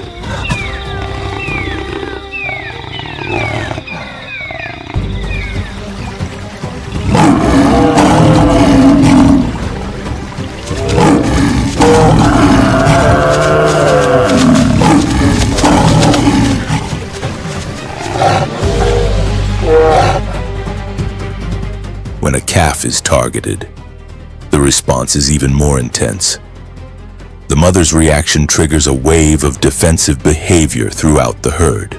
When a calf is targeted, the response is even more intense. The mother's reaction triggers a wave of defensive behavior throughout the herd.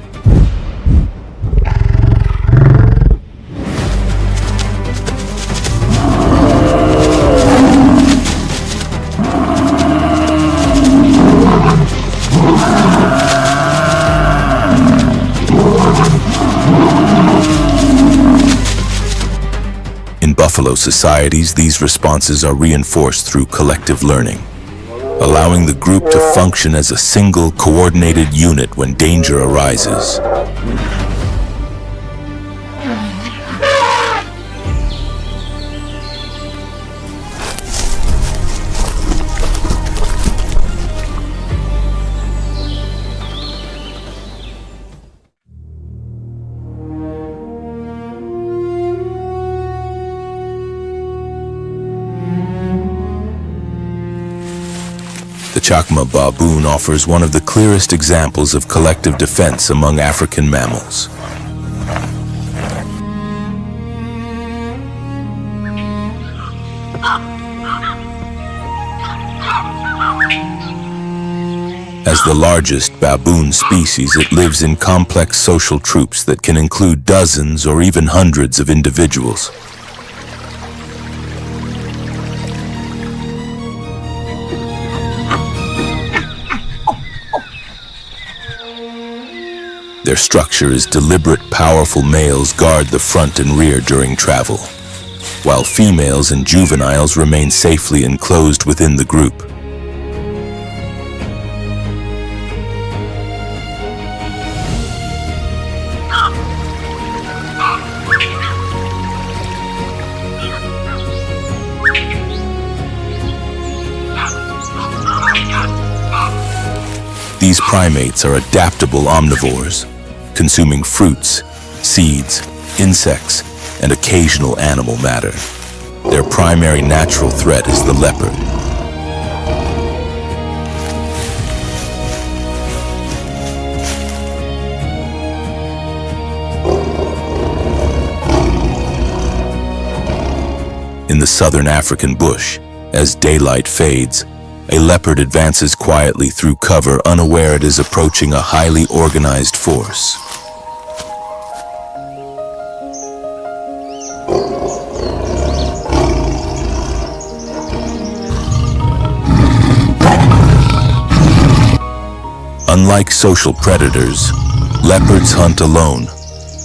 In buffalo societies, these responses are reinforced through collective learning, allowing the group to function as a single, coordinated unit when danger arises. The Chacma baboon offers one of the clearest examples of collective defense among African mammals. As the largest baboon species, it lives in complex social troops that can include dozens or even hundreds of individuals. Their structure is deliberate. Powerful males guard the front and rear during travel, while females and juveniles remain safely enclosed within the group. These primates are adaptable omnivores, consuming fruits, seeds, insects, and occasional animal matter. Their primary natural threat is the leopard. the southern African bush, as daylight fades, a leopard advances quietly through cover, unaware it is approaching a highly organized force. Unlike social predators, leopards hunt alone.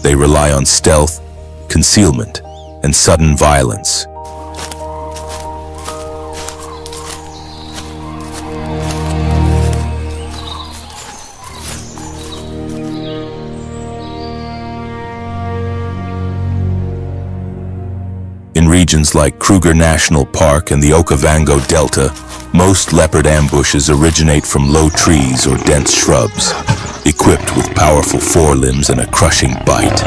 They rely on stealth, concealment, and sudden violence. In regions like Kruger National Park and the Okavango Delta, most leopard ambushes originate from low trees or dense shrubs, equipped with powerful forelimbs and a crushing bite.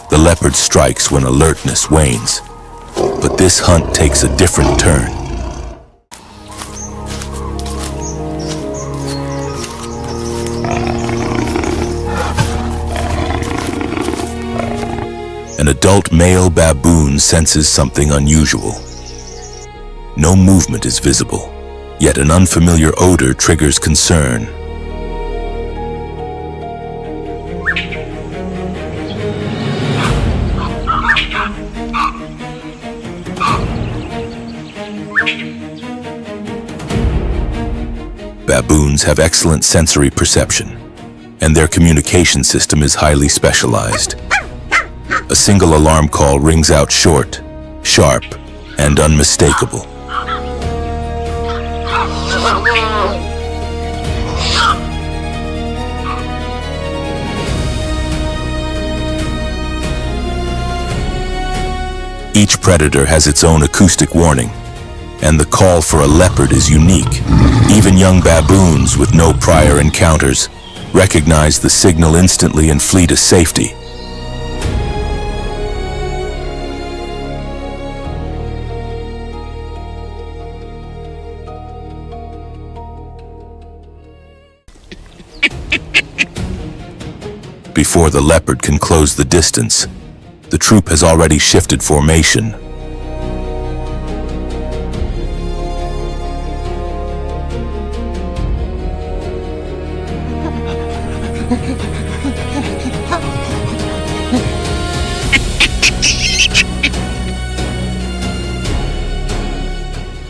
The leopard strikes when alertness wanes, but this hunt takes a different turn. An adult male baboon senses something unusual. No movement is visible, yet an unfamiliar odor triggers concern. Baboons have excellent sensory perception, and their communication system is highly specialized. A single alarm call rings out short, sharp, and unmistakable. Each predator has its own acoustic warning, and the call for a leopard is unique. Even young baboons with no prior encounters recognize the signal instantly and flee to safety. Before the leopard can close the distance, the troop has already shifted formation.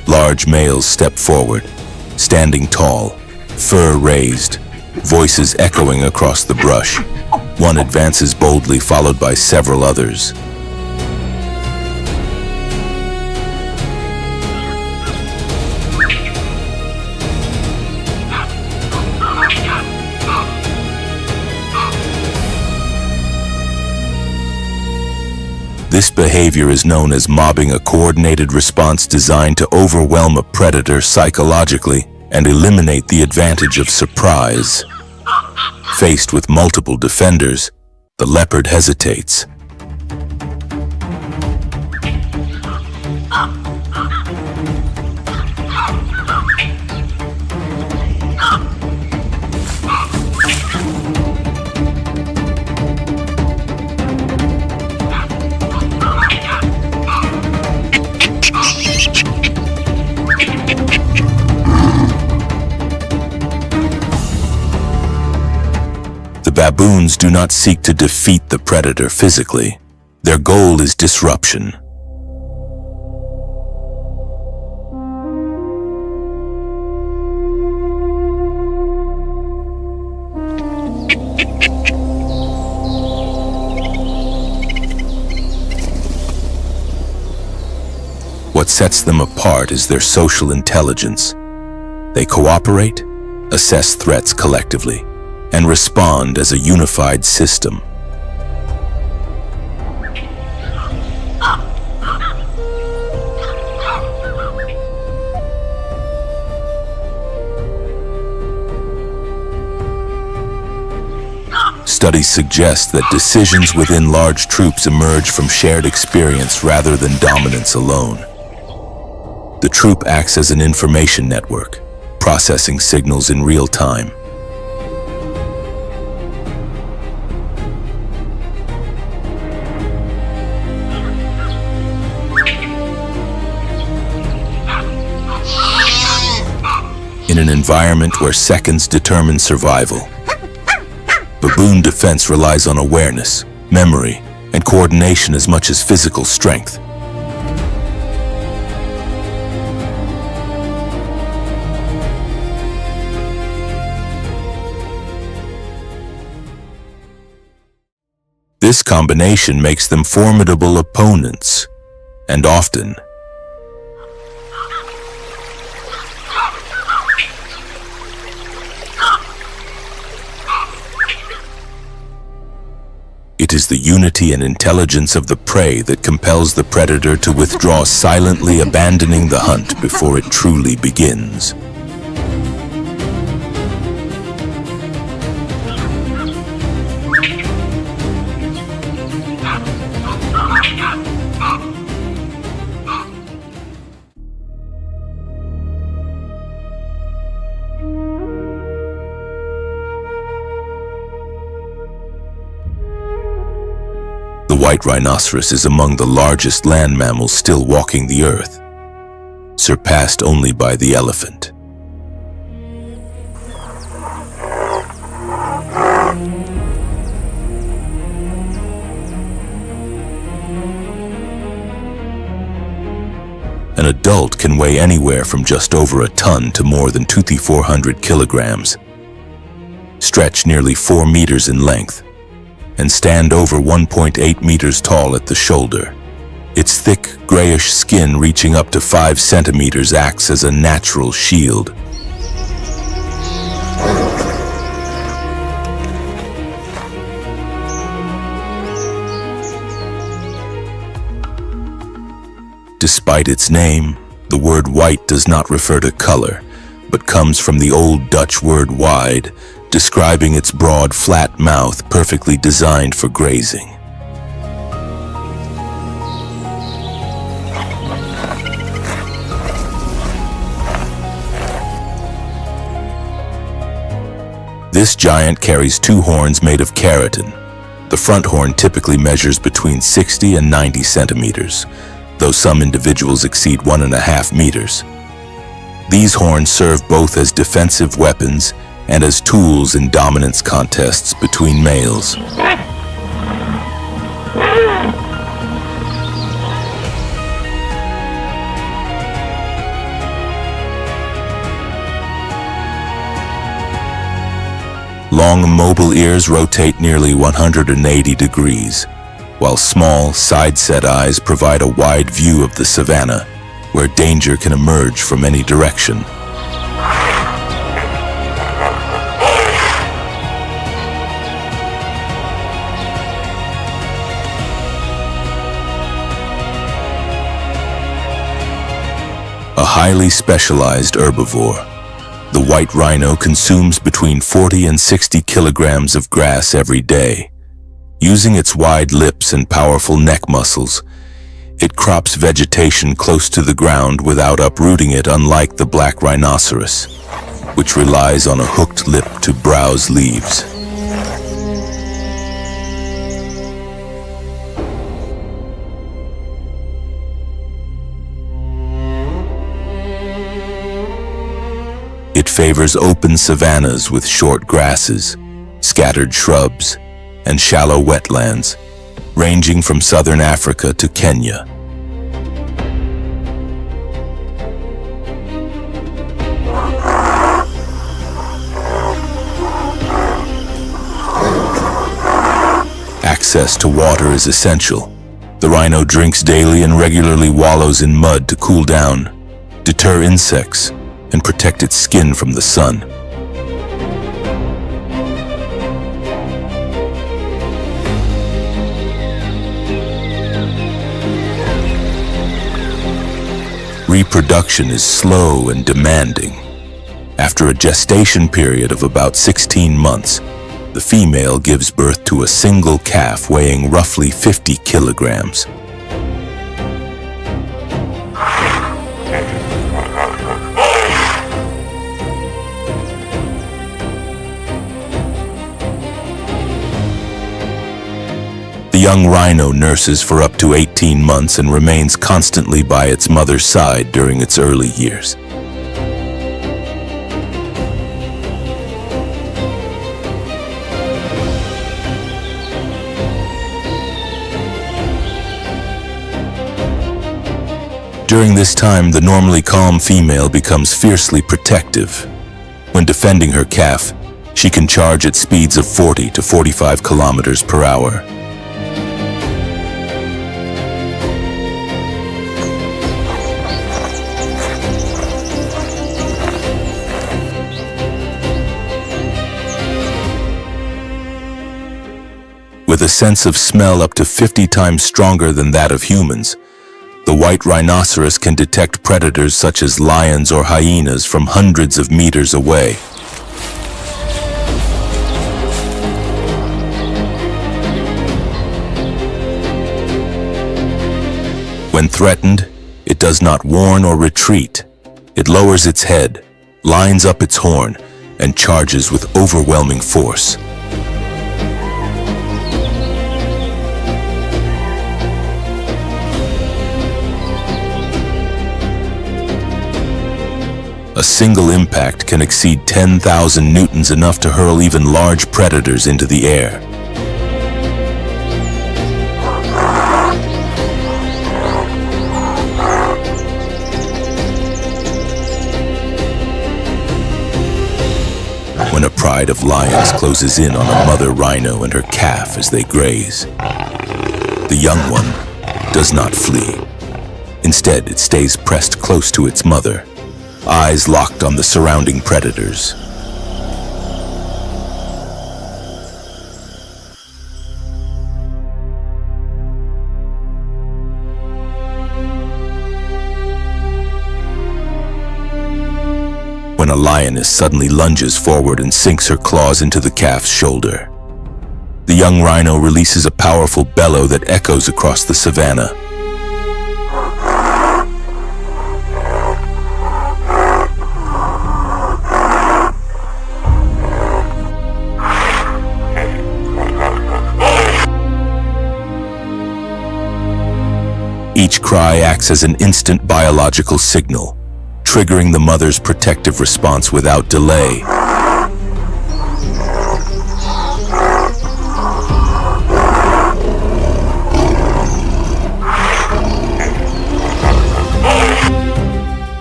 Large males step forward, standing tall, fur raised, voices echoing across the brush. One advances boldly, followed by several others. This behavior is known as mobbing, a coordinated response designed to overwhelm a predator psychologically and eliminate the advantage of surprise. Faced with multiple defenders, the leopard hesitates. Baboons do not seek to defeat the predator physically. Their goal is disruption. What sets them apart is their social intelligence. They cooperate, assess threats collectively, and respond as a unified system. Studies suggest that decisions within large troops emerge from shared experience rather than dominance alone. The troop acts as an information network, processing signals in real time. In an environment where seconds determine survival, baboon defense relies on awareness, memory, and coordination as much as physical strength. This combination makes them formidable opponents, and often it is the unity and intelligence of the prey that compels the predator to withdraw silently, abandoning the hunt before it truly begins. The white rhinoceros is among the largest land mammals still walking the earth, surpassed only by the elephant. An adult can weigh anywhere from just over a ton to more than 2,400 kilograms, stretch nearly 4 meters in length, and stand over 1.8 meters tall at the shoulder. Its thick, grayish skin reaching up to 5 centimeters acts as a natural shield. Despite its name, the word white does not refer to color, but comes from the Old Dutch word wide, describing its broad, flat mouth perfectly designed for grazing. This giant carries 2 horns made of keratin. The front horn typically measures between 60 and 90 centimeters, though some individuals exceed 1.5 meters. These horns serve both as defensive weapons and as tools in dominance contests between males. Long, mobile ears rotate nearly 180 degrees, while small, side-set eyes provide a wide view of the savanna, where danger can emerge from any direction. A highly specialized herbivore, the white rhino consumes between 40 and 60 kilograms of grass every day. Using its wide lips and powerful neck muscles, it crops vegetation close to the ground without uprooting it, unlike the black rhinoceros, which relies on a hooked lip to browse leaves. It favors open savannas with short grasses, scattered shrubs, and shallow wetlands, ranging from southern Africa to Kenya. Access to water is essential. The rhino drinks daily and regularly wallows in mud to cool down, deter insects, and protect its skin from the sun. Reproduction is slow and demanding. After a gestation period of about 16 months, the female gives birth to a single calf weighing roughly 50 kilograms. young rhino nurses for up to 18 months and remains constantly by its mother's side during its early years. During this time, the normally calm female becomes fiercely protective. When defending her calf, she can charge at speeds of 40 to 45 kilometers per hour. With a sense of smell up to 50 times stronger than that of humans, the white rhinoceros can detect predators such as lions or hyenas from hundreds of meters away. When threatened, it does not warn or retreat. It lowers its head, lines up its horn, and charges with overwhelming force. A single impact can exceed 10,000 newtons, enough to hurl even large predators into the air. When a pride of lions closes in on a mother rhino and her calf as they graze, the young one does not flee. Instead, it stays pressed close to its mother, eyes locked on the surrounding predators. When a lioness suddenly lunges forward and sinks her claws into the calf's shoulder, the young rhino releases a powerful bellow that echoes across the savanna. Each cry acts as an instant biological signal, triggering the mother's protective response without delay.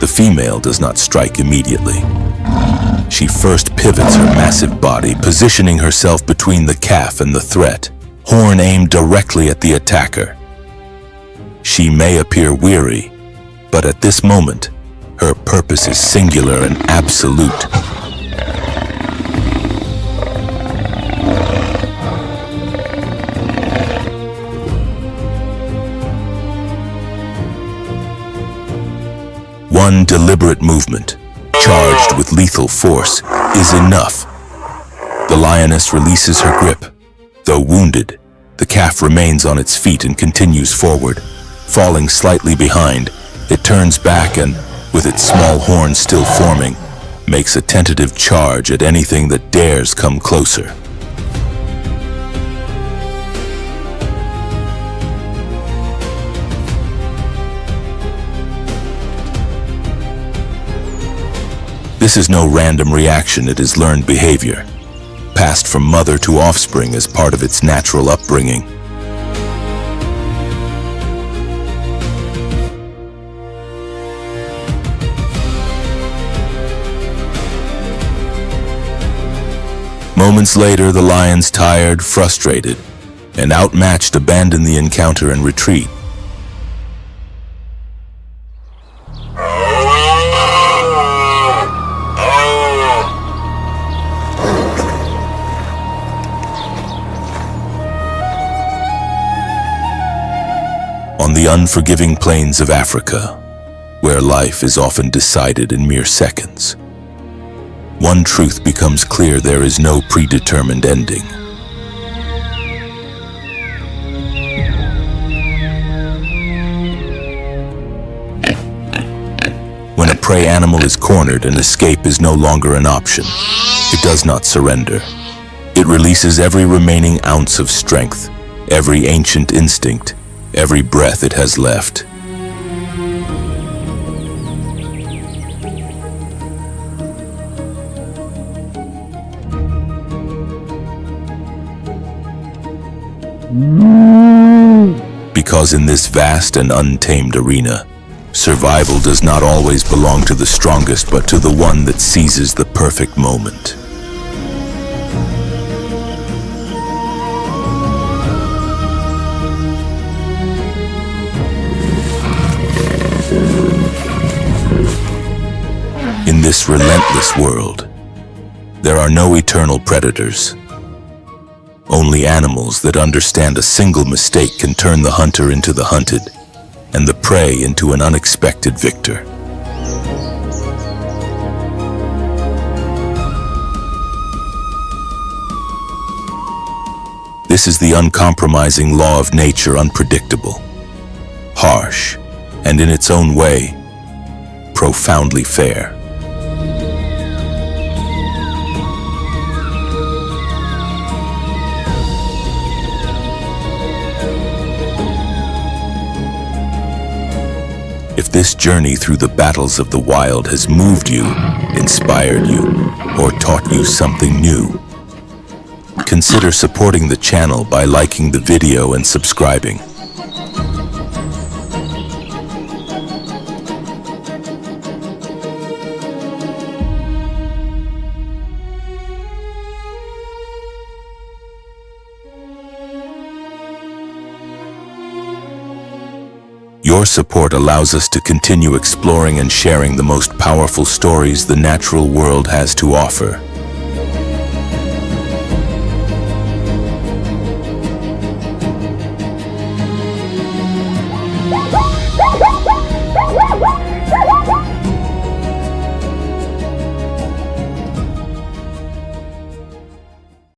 The female does not strike immediately. She first pivots her massive body, positioning herself between the calf and the threat, horn aimed directly at the attacker. She may appear weary, but at this moment, her purpose is singular and absolute. One deliberate movement, charged with lethal force, is enough. The lioness releases her grip. Though wounded, the calf remains on its feet and continues forward. Falling slightly behind, it turns back and, with its small horn still forming, makes a tentative charge at anything that dares come closer. This is no random reaction, it is learned behavior, passed from mother to offspring as part of its natural upbringing. Moments later, the lions, tired, frustrated, and outmatched, abandon the encounter and retreat. On the unforgiving plains of Africa, where life is often decided in mere seconds, one truth becomes clear: there is no predetermined ending. When a prey animal is cornered and escape is no longer an option, it does not surrender. It releases every remaining ounce of strength, every ancient instinct, every breath it has left. Because in this vast and untamed arena, survival does not always belong to the strongest, but to the one that seizes the perfect moment. In this relentless world, there are no eternal predators. Only animals that understand a single mistake can turn the hunter into the hunted, and the prey into an unexpected victor. This is the uncompromising law of nature, unpredictable, harsh, and in its own way, profoundly fair. If this journey through the battles of the wild has moved you, inspired you, or taught you something new, consider supporting the channel by liking the video and subscribing. Your support allows us to continue exploring and sharing the most powerful stories the natural world has to offer.